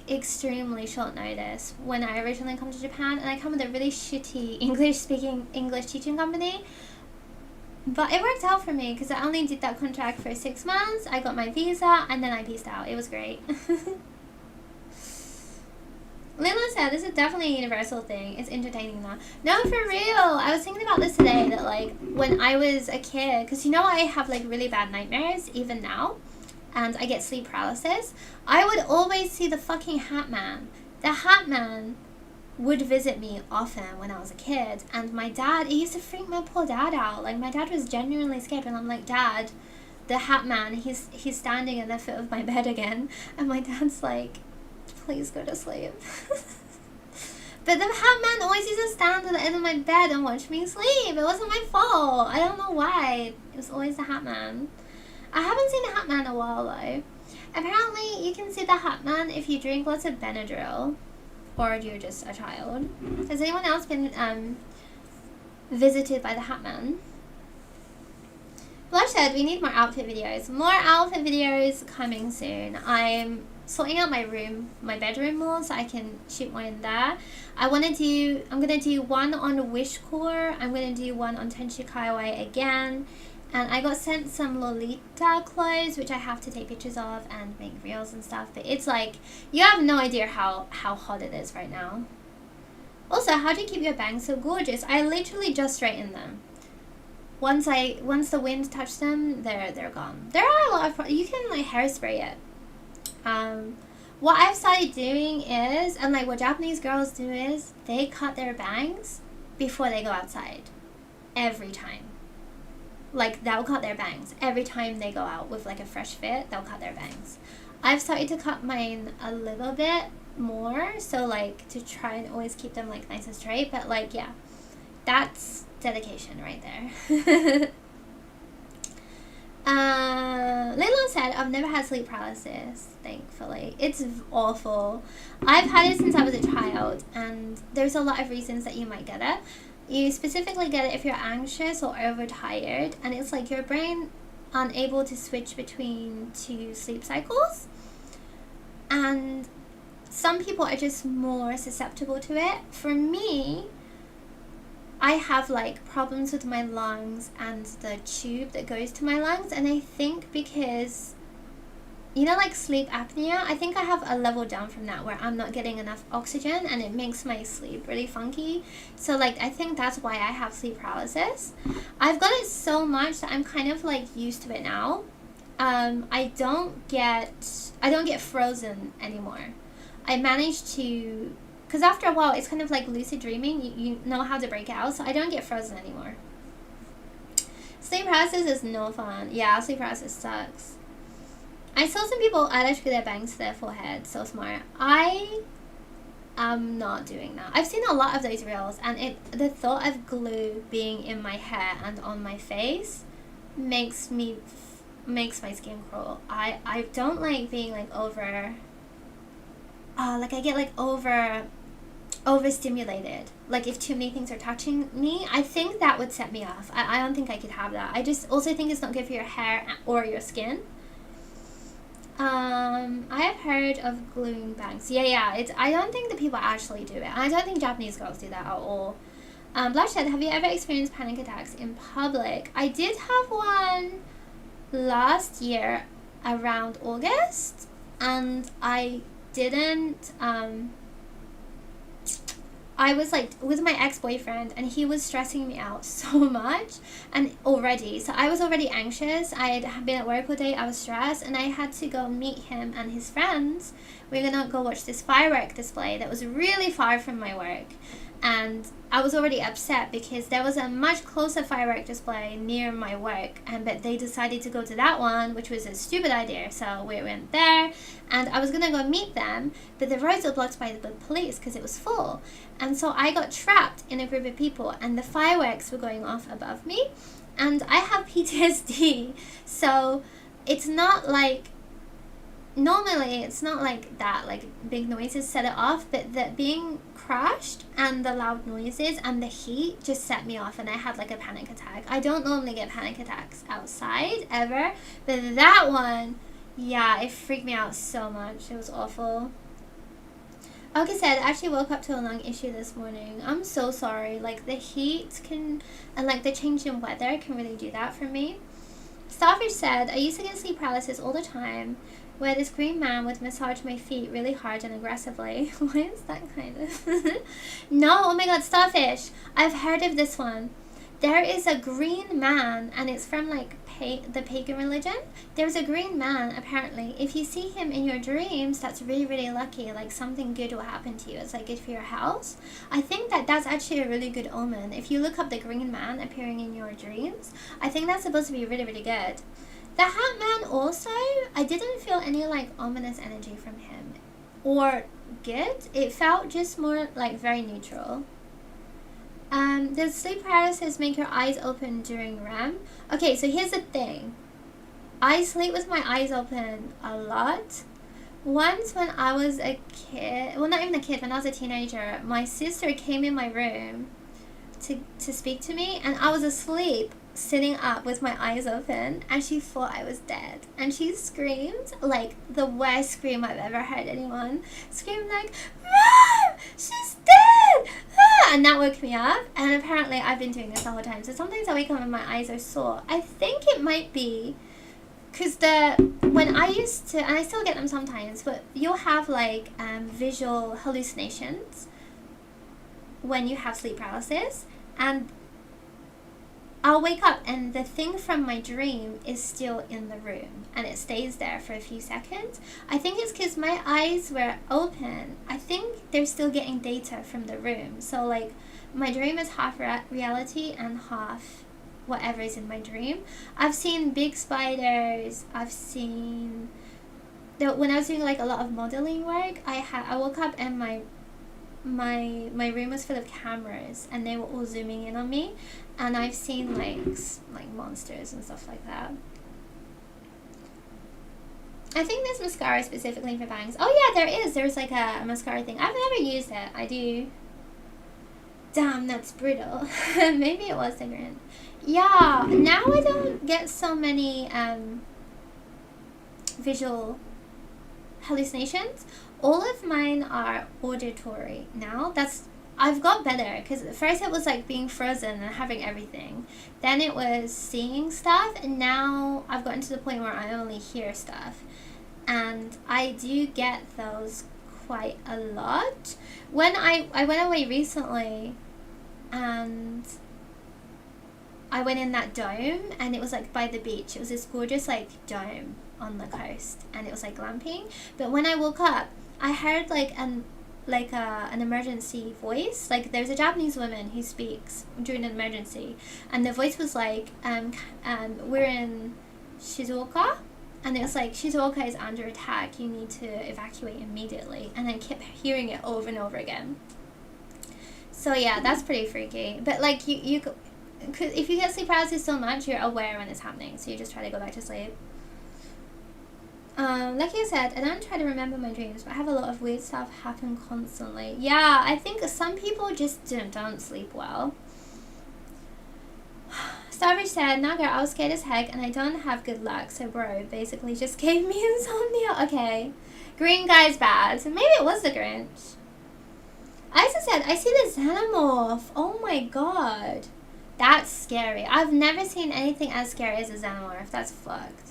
extremely short notice when I originally come to Japan, and I come with a really shitty English teaching company. But it worked out for me, because I only did that contract for 6 months. I got my visa, and then I peaced out. It was great. Lila said, this is definitely a universal thing. It's entertaining now. No, for real. I was thinking about this today, that like when I was a kid, because you know I have like really bad nightmares even now, and I get sleep paralysis, I would always see the fucking Hat Man. The Hat Man would visit me often when I was a kid, and my dad, it used to freak my poor dad out. Like, my dad was genuinely scared when I'm like, Dad, the Hat Man, he's standing at the foot of my bed again. And my dad's like, please go to sleep. But the Hat Man always used to stand at the end of my bed and watch me sleep. It wasn't my fault. I don't know why. It was always the Hat Man. I haven't seen the Hat Man in a while though. Apparently you can see the Hat Man if you drink lots of Benadryl, or you're just a child. Has anyone else been visited by the Hat Man? Bloodshed, we need more outfit videos. More outfit videos coming soon. I'm sorting out my room, my bedroom more, so I can shoot more in there. I'm gonna do one on Wish Core. I'm gonna do one on Tenshi Kaiwai again. And I got sent some Lolita clothes, which I have to take pictures of and make reels and stuff. But it's like, you have no idea how hot it is right now. Also, how do you keep your bangs so gorgeous? I literally just straighten them. Once the wind touched them, they're gone. There are a lot of, you can like hairspray it. What I've started doing is, and like what Japanese girls do is, they cut their bangs before they go outside. Every time. Like, they'll cut their bangs. Every time they go out with, like, a fresh fit, they'll cut their bangs. I've started to cut mine a little bit more, so, like, to try and always keep them, like, nice and straight. But, like, yeah, that's dedication right there. Leila said, I've never had sleep paralysis, thankfully. It's awful. I've had it since I was a child, and there's a lot of reasons that you might get it. You specifically get it if you're anxious or overtired, and it's like your brain unable to switch between 2 sleep cycles. And some people are just more susceptible to it. For me, I have like problems with my lungs and the tube that goes to my lungs, and I think because, you know, like sleep apnea, I think I have a level down from that where I'm not getting enough oxygen and it makes my sleep really funky. So like I think that's why I have sleep paralysis. I've got it so much that I'm kind of like used to it now. I don't get frozen anymore. I managed to, because after a while it's kind of like lucid dreaming, you know how to break out, so I don't get frozen anymore. Sleep paralysis is no fun. Yeah, sleep paralysis sucks. I saw some people electrocute their bangs to their forehead. So smart. I am not doing that. I've seen a lot of those reels, and the thought of glue being in my hair and on my face makes my skin crawl. I don't like being like like I get like overstimulated. Like if too many things are touching me, I think that would set me off. I don't think I could have that. I just also think it's not good for your hair or your skin. I have heard of gluing bangs. Yeah, I don't think that people actually do it. I don't think Japanese girls do that at all. Bloodshed, have you ever experienced panic attacks in public? I did have one last year around August, and I didn't, I was like with my ex-boyfriend, and he was stressing me out so much, and already, so I was already anxious. I had been at work all day, I was stressed, and I had to go meet him and his friends. We were gonna go watch this firework display that was really far from my work, and I was already upset because there was a much closer firework display near my work, but they decided to go to that one, which was a stupid idea. So we went there, and I was gonna go meet them, but the roads were blocked by the police because it was full, and so I got trapped in a group of people, and the fireworks were going off above me, and I have PTSD, so it's not like, normally it's not like that, like big noises set it off, but the being crushed and the loud noises and the heat just set me off, and I had like a panic attack. I don't normally get panic attacks outside ever, but that one, yeah, it freaked me out so much. It was awful. Okay, said, I actually woke up to a lung issue this morning. I'm so sorry. Like the heat can, and like the change in weather can really do that for me. Starfish said, I used to get sleep paralysis all the time, where this green man would massage my feet really hard and aggressively. Why is that kind of? No, oh my god, Starfish. I've heard of this one. There is a green man, and it's from like the pagan religion. There's a green man, apparently. If you see him in your dreams, that's really, really lucky. Like something good will happen to you. It's like good for your health. I think that that's actually a really good omen. If you look up the green man appearing in your dreams, I think that's supposed to be really, really good. The Hat Man also, I didn't feel any like ominous energy from him or good. It felt just more like very neutral. Does sleep paralysis make your eyes open during REM? Okay, so here's the thing. I sleep with my eyes open a lot. Once when I was a kid, well not even a kid, when I was a teenager, my sister came in my room to speak to me, and I was asleep, sitting up with my eyes open, and she thought I was dead, and she screamed like the worst scream I've ever heard anyone scream, like, Mom, she's dead, ah! And that woke me up, and apparently I've been doing this the whole time. So sometimes I wake up and my eyes are sore. I think it might be because when I used to, and I still get them sometimes, but you'll have like visual hallucinations when you have sleep paralysis, and I'll wake up and the thing from my dream is still in the room, and it stays there for a few seconds. I think it's because my eyes were open. I think they're still getting data from the room. So like my dream is half reality and half whatever is in my dream. I've seen big spiders. I've seen, when I was doing like a lot of modeling work, I woke up and my room was full of cameras, and they were all zooming in on me, and I've seen like monsters and stuff like that. I think there's mascara specifically for bangs. Oh yeah, there is. There's like a mascara thing. I've never used it. I do. Damn, that's brutal. Maybe it was ignorant. Yeah, now I don't get so many visual hallucinations. All of mine are auditory now. That's I've got better, because at first it was like being frozen and having everything. Then it was seeing stuff, and now I've gotten to the point where I only hear stuff. And I do get those quite a lot. When I went away recently, and I went in that dome, and it was like by the beach. It was this gorgeous like dome on the coast, and it was like glamping. But when I woke up, I heard like an emergency voice. Like there's a Japanese woman who speaks during an emergency, and the voice was like, we're in Shizuoka, and it was like, Shizuoka is under attack, you need to evacuate immediately. And I kept hearing it over and over again. So yeah, that's pretty freaky. But like you cause if you get sleep paralysis so much, you're aware when it's happening, so you just try to go back to sleep. Like you said, I don't try to remember my dreams, but I have a lot of weird stuff happen constantly. Yeah, I think some people just don't sleep well. Savage said, "Nah girl, I was scared as heck and I don't have good luck, so bro basically just gave me insomnia." Okay. Green guy's bad. So maybe it was the Grinch. Isa said, "I see the Xenomorph." Oh my god. That's scary. I've never seen anything as scary as a Xenomorph. That's fucked.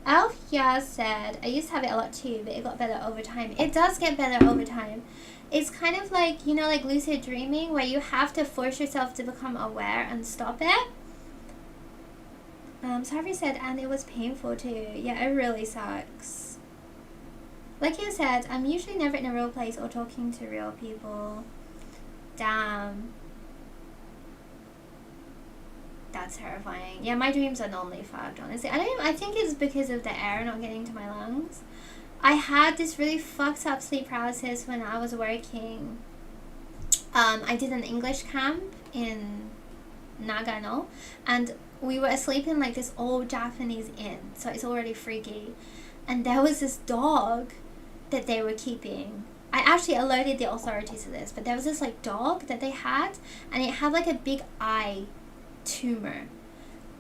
Alfia said, "I used to have it a lot too, but it got better over time." It does get better over time. It's kind of like, you know, like lucid dreaming, where you have to force yourself to become aware and stop it. Savri said, "And it was painful too." Yeah, it really sucks. Like you said, I'm usually never in a real place or talking to real people. Damn. That's terrifying. Yeah, my dreams are normally fucked, honestly. I think it's because of the air not getting to my lungs. I had this really fucked up sleep paralysis when I was working. I did an English camp in Nagano, and we were asleep in like this old Japanese inn, so it's already freaky. And there was this dog that they were keeping. I actually alerted the authorities to this, but there was this like dog that they had, and it had like a big eye tumor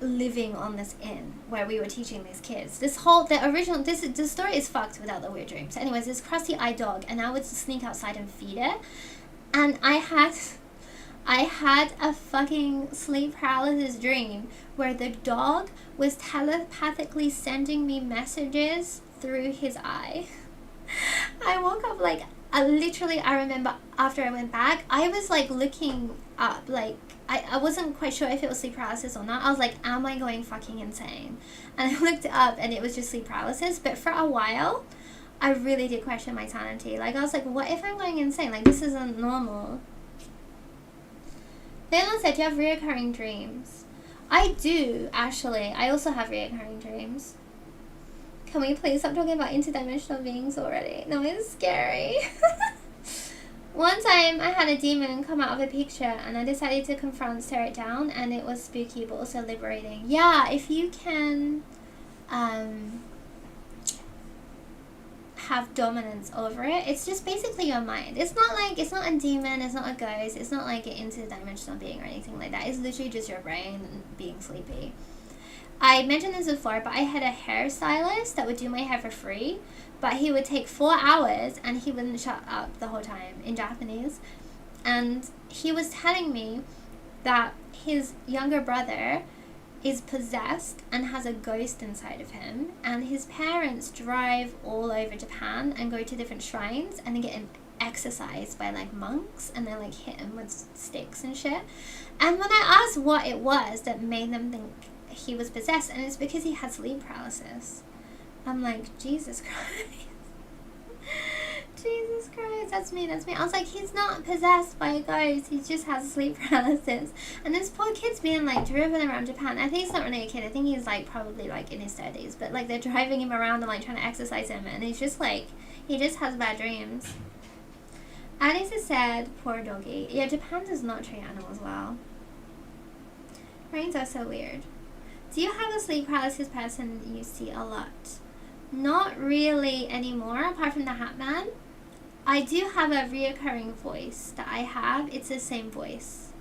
living on this inn where we were teaching these kids. The story is fucked without the weird dreams. So anyways, this crusty eyed dog, and I would sneak outside and feed it, and I had a fucking sleep paralysis dream where the dog was telepathically sending me messages through his eye. I woke up like, I remember after I went back, I was like looking up, like I wasn't quite sure if it was sleep paralysis or not. I was like, am I going fucking insane? And I looked up and it was just sleep paralysis. But for a while, I really did question my sanity. Like, I was like, what if I'm going insane? Like, this isn't normal. Leila said, "Do you have reoccurring dreams?" I do, actually. I also have reoccurring dreams. Can we please stop talking about interdimensional beings already? No, it's scary. One time I had a demon come out of a picture, and I decided to stare it down, and it was spooky but also liberating. Yeah, if you can have dominance over it, it's just basically your mind. It's not a demon, it's not a ghost, it's not like an interdimensional being or anything like that. It's literally just your brain being sleepy. I mentioned this before, but I had a hairstylist that would do my hair for free, but he would take 4 hours and he wouldn't shut up the whole time in Japanese. And he was telling me that his younger brother is possessed and has a ghost inside of him, and his parents drive all over Japan and go to different shrines and they get exercised by like monks, and they like hit him with sticks and shit. And when I asked what it was that made them think he was possessed, and it's because he had sleep paralysis. I'm like, Jesus Christ. Jesus Christ, that's me. I was like, he's not possessed by a ghost, he just has sleep paralysis. And this poor kid's being like driven around Japan. I think he's not really a kid, I think he's like probably like in his 30s, but like they're driving him around and like trying to exercise him, and he's just like, he just has bad dreams. Alice said, "Poor doggy." Yeah, Japan does not treat animals well. Brains are so weird. Do you have a sleep paralysis person you see a lot? Not really anymore, apart from the Hat Man. I do have a reoccurring voice that I have. It's the same voice.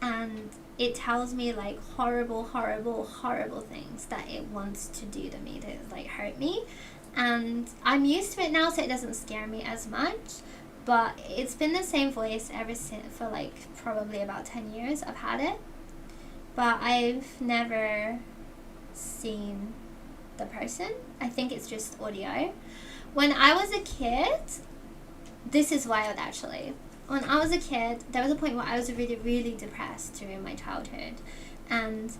And it tells me like horrible, horrible, horrible things that it wants to do to me, to like hurt me. And I'm used to it now, so it doesn't scare me as much. but it's been the same voice ever since, for like probably about 10 years I've had it, but I've never seen the person. I think it's just audio. When I was a kid, this is wild actually. When I was a kid, there was a point where I was really, really depressed during my childhood, and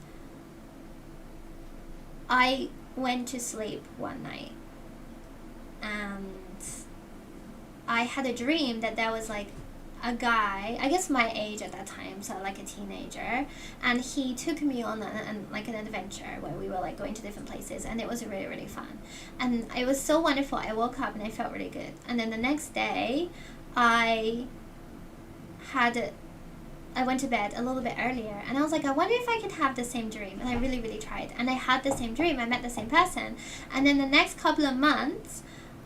I went to sleep one night and I had a dream that there was like a guy, I guess my age at that time, so like a teenager, and he took me on like an adventure where we were like going to different places, and it was really, really fun, and it was so wonderful. I woke up and I felt really good, and then the next day I went to bed a little bit earlier, and I was like, I wonder if I could have the same dream, and I really, really tried, and I had the same dream. I met the same person, and then the next couple of months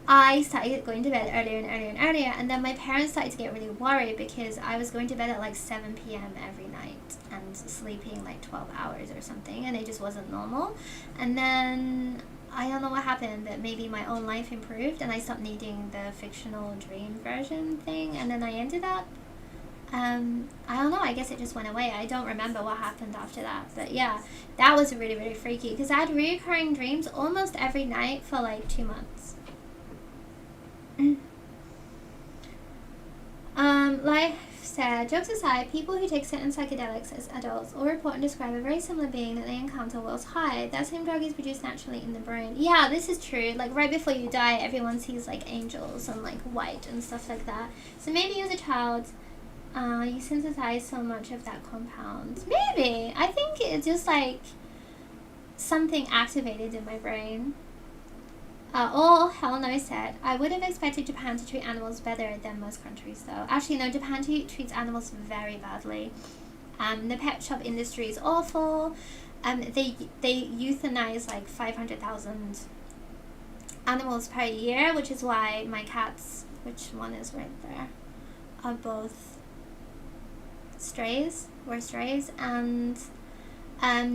I started going to bed earlier and earlier and earlier, and then my parents started to get really worried because I was going to bed at like 7 p.m. every night and sleeping like 12 hours or something, and it just wasn't normal. And then I don't know what happened, but maybe my own life improved and I stopped needing the fictional dream version thing, and then I ended up I don't know, I guess it just went away. I don't remember what happened after that, but yeah, that was really, really freaky because I had reoccurring dreams almost every night for like 2 months. Life said, jokes aside, people who take certain psychedelics as adults all report and describe a very similar being that they encounter whilst high. That same drug is produced naturally in the brain. Yeah, this is true. Like right before you die, everyone sees like angels and like white and stuff like that. So maybe as a child, you synthesize so much of that compound. Maybe. I think it's just like something activated in my brain. Oh, hell no, said. I would have expected Japan to treat animals better than most countries, though. Actually, no, Japan treats animals very badly. The pet shop industry is awful. They euthanize like 500,000 animals per year, which is why my cats, which one is right there, are both strays, and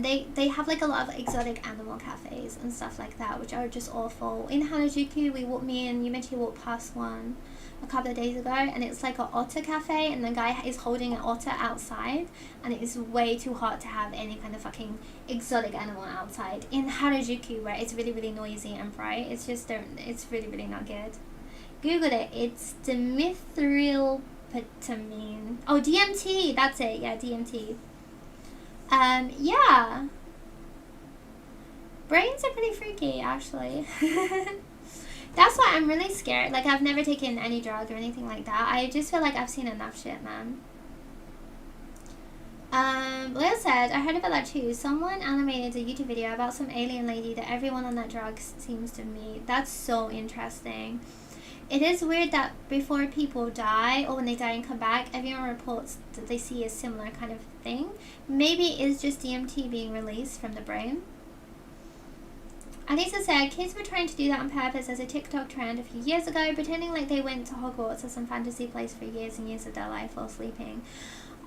they have like a lot of exotic animal cafes and stuff like that, which are just awful. In Harajuku, me and Yumechi walked past one a couple of days ago, and it's like an otter cafe, and the guy is holding an otter outside, and it is way too hot to have any kind of fucking exotic animal outside in Harajuku, where it's really, really noisy and bright. It's really, really not good. Google it. It's dimethyltryptamine. Oh, DMT. That's it. Yeah, DMT. Yeah. Brains are pretty freaky, actually. That's why I'm really scared. Like, I've never taken any drug or anything like that. I just feel like I've seen enough shit, man. Lil said, I heard about that too. Someone animated a YouTube video about some alien lady that everyone on that drug seems to meet. That's so interesting. It is weird that before people die, or when they die and come back, everyone reports that they see a similar kind of thing. Maybe it is just DMT being released from the brain. Anissa said, kids were trying to do that on purpose as a TikTok trend a few years ago, pretending like they went to Hogwarts or some fantasy place for years and years of their life while sleeping.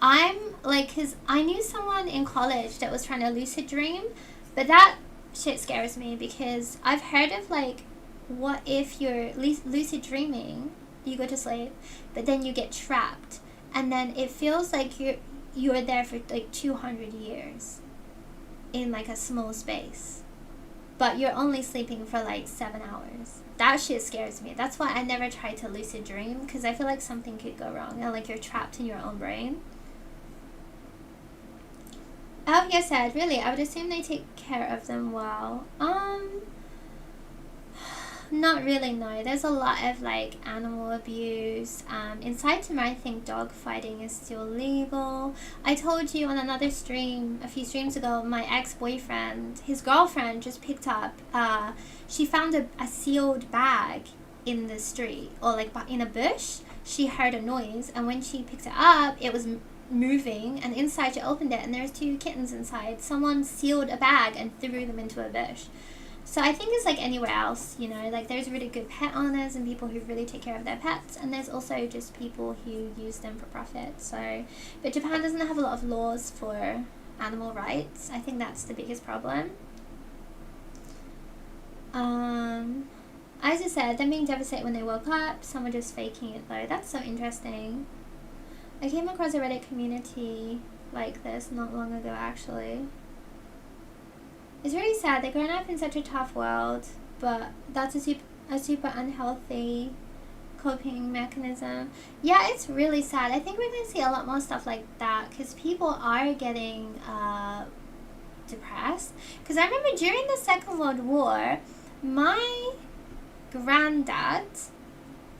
I'm like, because I knew someone in college that was trying to lucid dream, but that shit scares me because I've heard of like, what if you're lucid dreaming, you go to sleep, but then you get trapped, and then it feels like you're there for like 200 years in like a small space, but you're only sleeping for like 7 hours. That shit scares me. That's why I never try to lucid dream, because I feel like something could go wrong and like you're trapped in your own brain. Oh, yes, said, really, I would assume they take care of them well. Not really, no. There's a lot of like animal abuse. In Saitama, I think dog fighting is still legal. I told you on another stream a few streams ago, my ex-boyfriend, his girlfriend just picked up, she found a sealed bag in the street, or like in a bush. She heard a noise, and when she picked it up, it was moving, and inside she opened it and there's 2 kittens inside. Someone sealed a bag and threw them into a bush. So I think it's like anywhere else, you know, like there's really good pet owners and people who really take care of their pets, and there's also just people who use them for profit. So, but Japan doesn't have a lot of laws for animal rights. I think that's the biggest problem. I just said, them being devastated when they woke up. Some were just faking it though. That's so interesting. I came across a Reddit community like this not long ago actually. It's really sad. They're growing up in such a tough world, but that's a super unhealthy coping mechanism. Yeah, it's really sad. I think we're going to see a lot more stuff like that because people are getting depressed. Because I remember during the Second World War, my granddad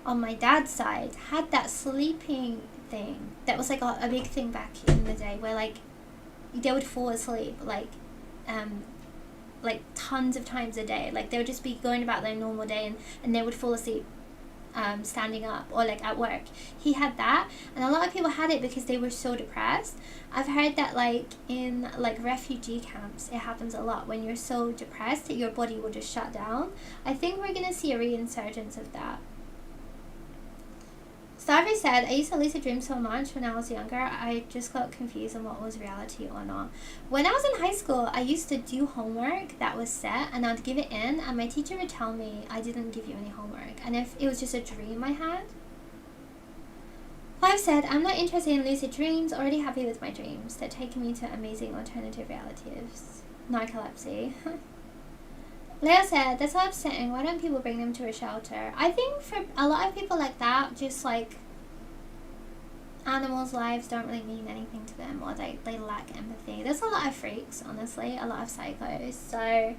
on my dad's side had that sleeping thing that was like a big thing back in the day where like they would fall asleep like tons of times a day. Like they would just be going about their normal day and they would fall asleep standing up or like at work. He had that, and a lot of people had it because they were so depressed. I've heard that like in like refugee camps it happens a lot. When you're so depressed that your body will just shut down. I think we're gonna see a reinsurgence of that. Starvey said, I used to lucid dream so much when I was younger, I just got confused on what was reality or not. When I was in high school, I used to do homework that was set, and I'd give it in, and my teacher would tell me, I didn't give you any homework, and if it was just a dream I had. Clive said, I'm not interested in lucid dreams, already happy with my dreams. They're taking me to amazing alternative realities. Narcolepsy. Leo said, that's so upsetting. Why don't people bring them to a shelter? I think for a lot of people like that, just like animals' lives don't really mean anything to them, or they lack empathy. There's a lot of freaks, honestly, a lot of psychos. So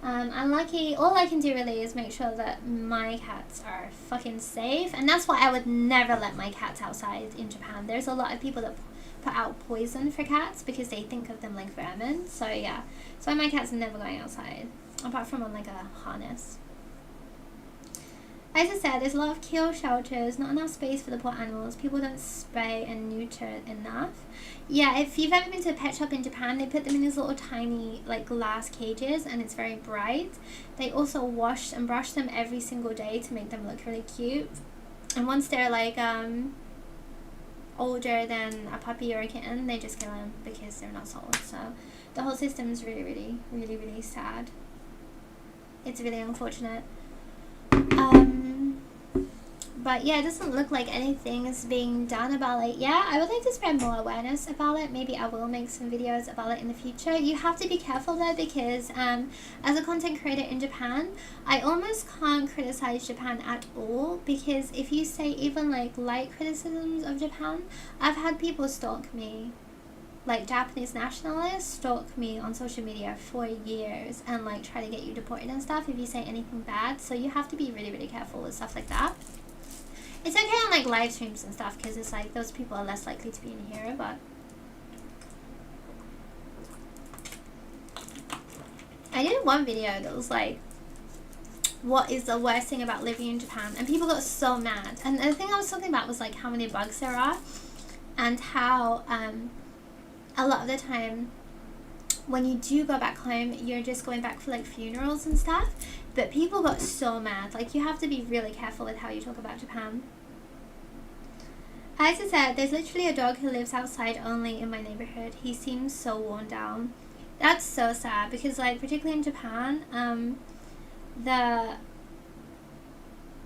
I'm lucky. All I can do really is make sure that my cats are fucking safe, and that's why I would never let my cats outside in Japan. There's a lot of people that put out poison for cats because they think of them like vermin. So yeah, so my cats are never going outside. Apart from on like a harness. As I said, there's a lot of kill shelters, not enough space for the poor animals. People don't spray and neuter enough. Yeah, if you've ever been to a pet shop in Japan, they put them in these little tiny like glass cages and it's very bright. They also wash and brush them every single day to make them look really cute. And once they're like older than a puppy or a kitten, they just kill them because they're not sold. So the whole system is really sad. It's really unfortunate. But yeah, it doesn't look like anything is being done about it. Yeah, I would like to spread more awareness about it. Maybe I will make some videos about it in the future. You have to be careful though, because as a content creator in Japan, I almost can't criticize Japan at all, because if you say even like light criticisms of Japan, I've had people stalk me. Like Japanese nationalists stalk me on social media for years and like try to get you deported and stuff if you say anything bad. So you have to be really careful with stuff like that. It's okay on like live streams and stuff because it's like those people are less likely to be in here, but I did one video that was like, what is the worst thing about living in Japan? And people got so mad. And the thing I was talking about was like how many bugs there are and how a lot of the time when you do go back home, you're just going back for like funerals and stuff. But people got so mad. Like you have to be really careful with how you talk about Japan. As I said, there's literally a dog who lives outside only in my neighborhood. He seems so worn down. That's so sad because like particularly in Japan,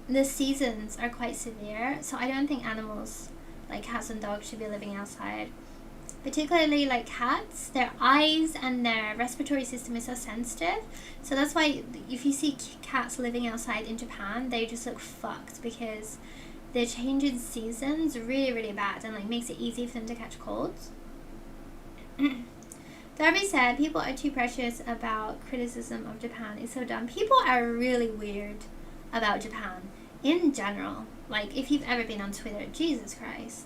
the seasons are quite severe. So I don't think animals like cats and dogs should be living outside. Particularly like cats, their eyes and their respiratory system is so sensitive. So that's why if you see cats living outside in Japan, they just look fucked because the change in seasons really bad and like makes it easy for them to catch colds. Darby said, people are too precious about criticism of Japan. It's so dumb. People are really weird about Japan in general. Like if you've ever been on Twitter, Jesus Christ.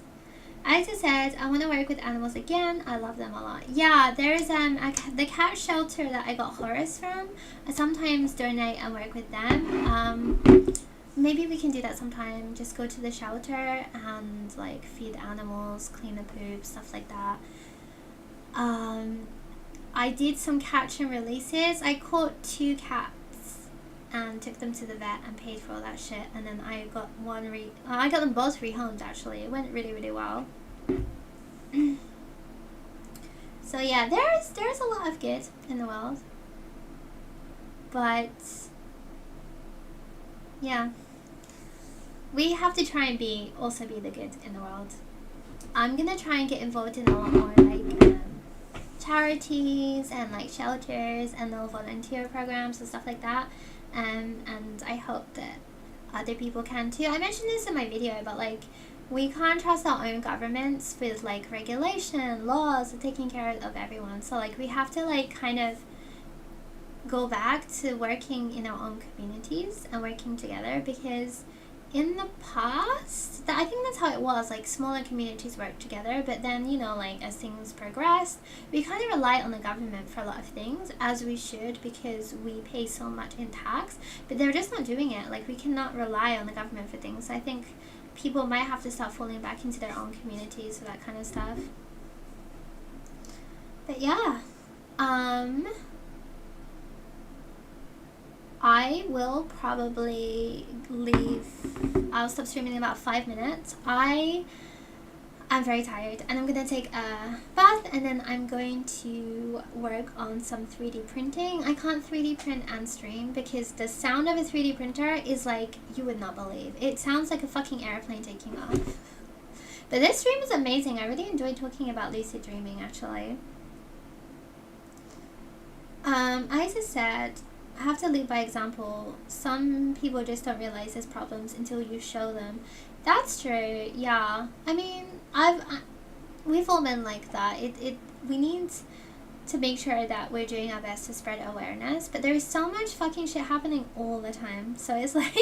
Isa said, I want to work with animals again. I love them a lot. Yeah, there's the cat shelter that I got Horace from. I sometimes donate and work with them. Maybe we can do that sometime. Just go to the shelter and like feed animals, clean the poop, stuff like that. I did some catch and releases. I caught 2 cats and took them to the vet and paid for all that shit, and then I got I got them both rehomed actually. It went really well. So yeah, there's a lot of good in the world, but yeah, we have to try and also be the good in the world. I'm gonna try and get involved in a lot more like charities and like shelters and little volunteer programs and stuff like that. And I hope that other people can too. I mentioned this in my video, but like we can't trust our own governments with like regulation, laws, and taking care of everyone. So like we have to like kind of go back to working in our own communities and working together, because in the past, I think that's how it was, like smaller communities work together, but then, you know, like as things progressed, we kind of rely on the government for a lot of things, as we should, because we pay so much in tax, but they're just not doing it. Like we cannot rely on the government for things. I think people might have to start falling back into their own communities for that kind of stuff. But yeah, I will probably leave. I'll stop streaming in about 5 minutes. I'm very tired, and I'm gonna take a bath, and then I'm going to work on some 3D printing. I can't 3D print and stream because the sound of a 3D printer is like, you would not believe. It sounds like a fucking airplane taking off. But this stream is amazing. I really enjoyed talking about lucid dreaming, actually. Isa said, I have to lead by example. Some people just don't realize there's problems until you show them. That's true. Yeah. I mean, we've all been like that. We need to make sure that we're doing our best to spread awareness, but there's so much fucking shit happening all the time. So it's like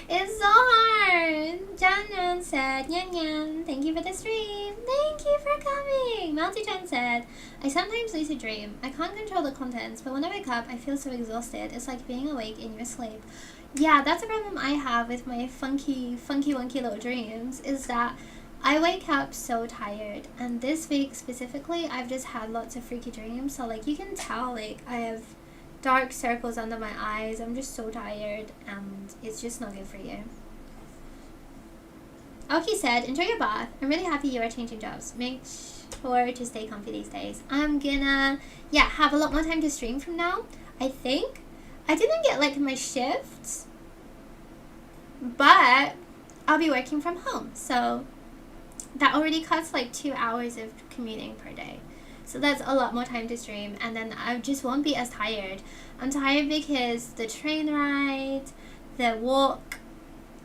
it's so hard. Jan said, Yan Yan, thank you for the stream. Thank you for coming. Malty-chan said, I sometimes lucid dream. I can't control the contents, but when I wake up, I feel so exhausted. It's like being awake in your sleep. Yeah, that's a problem I have with my funky wonky little dreams, is that I wake up so tired. And this week specifically, I've just had lots of freaky dreams. So like you can tell, like I have dark circles under my eyes. I'm just so tired, and it's just not good for you. Oki said, enjoy your bath. I'm really happy you are changing jobs. Make sure to stay comfy these days. I'm gonna, yeah, have a lot more time to stream from now. I think I didn't get like my shifts, but I'll be working from home, so that already cuts like 2 hours of commuting per day. So that's a lot more time to stream, and then I just won't be as tired. I'm tired because the train ride, the walk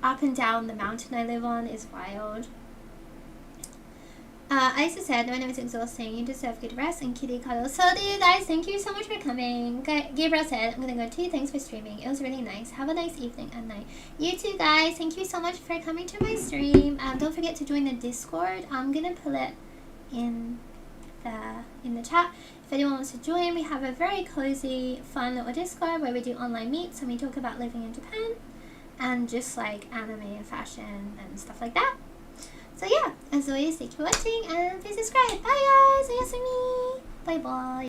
up and down the mountain I live on is wild. Isa said, when it was exhausting, you deserve good rest and kitty cuddles. So do you guys. Thank you so much for coming. Gabriel said, I'm gonna go too. Thanks for streaming. It was really nice. Have a nice evening and night. You too, guys. Thank you so much for coming to my stream. Don't forget to join the Discord. I'm gonna put it in the chat. If anyone wants to join, we have a very cozy, fun little Discord where we do online meets and we talk about living in Japan and just like anime and fashion and stuff like that. So yeah, as always, thank you for watching and please subscribe. Bye guys, oyasumi. Bye bye.